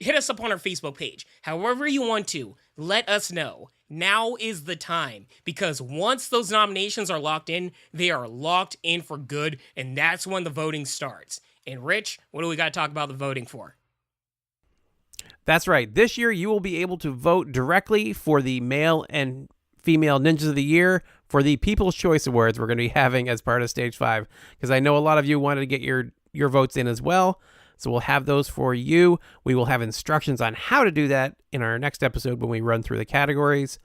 S2: Hit us up on our Facebook page. However you want to, let us know. Now is the time. Because once those nominations are locked in, they are locked in for good. And that's when the voting starts. And Rich, what do we got to talk about the voting for?
S1: That's right. This year, you will be able to vote directly for the male and female Ninjas of the Year for the People's Choice Awards we're going to be having as part of Stage 5. Because I know a lot of you wanted to get your votes in as well. So we'll have those for you. We will have instructions on how to do that in our next episode when we run through the categories.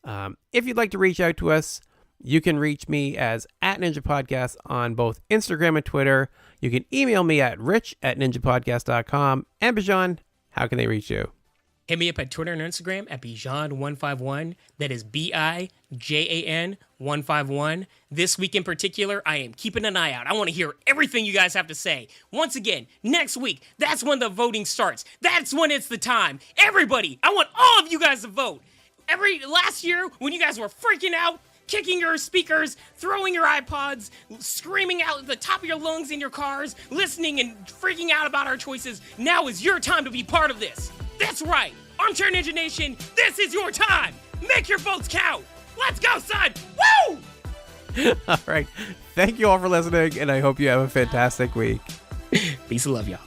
S1: If you'd like to reach out to us, you can reach me as @NinjaPodcast on both Instagram and Twitter. You can email me at rich@ninjapodcast.com. And Bijan, how can they reach you?
S2: Hit me up at Twitter and Instagram at Bijan151. That is Bijan151. This week in particular, I am keeping an eye out. I want to hear everything you guys have to say. Once again, next week, that's when the voting starts. That's when it's the time. Everybody, I want all of you guys to vote. Last year, when you guys were freaking out, kicking your speakers, throwing your iPods, screaming out at the top of your lungs in your cars, listening and freaking out about our choices, now is your time to be part of this. That's right. Armchair Ninja Nation, this is your time. Make your votes count. Let's go, son. Woo!
S1: All right. Thank you all for listening, and I hope you have a fantastic week.
S2: Peace and love, y'all.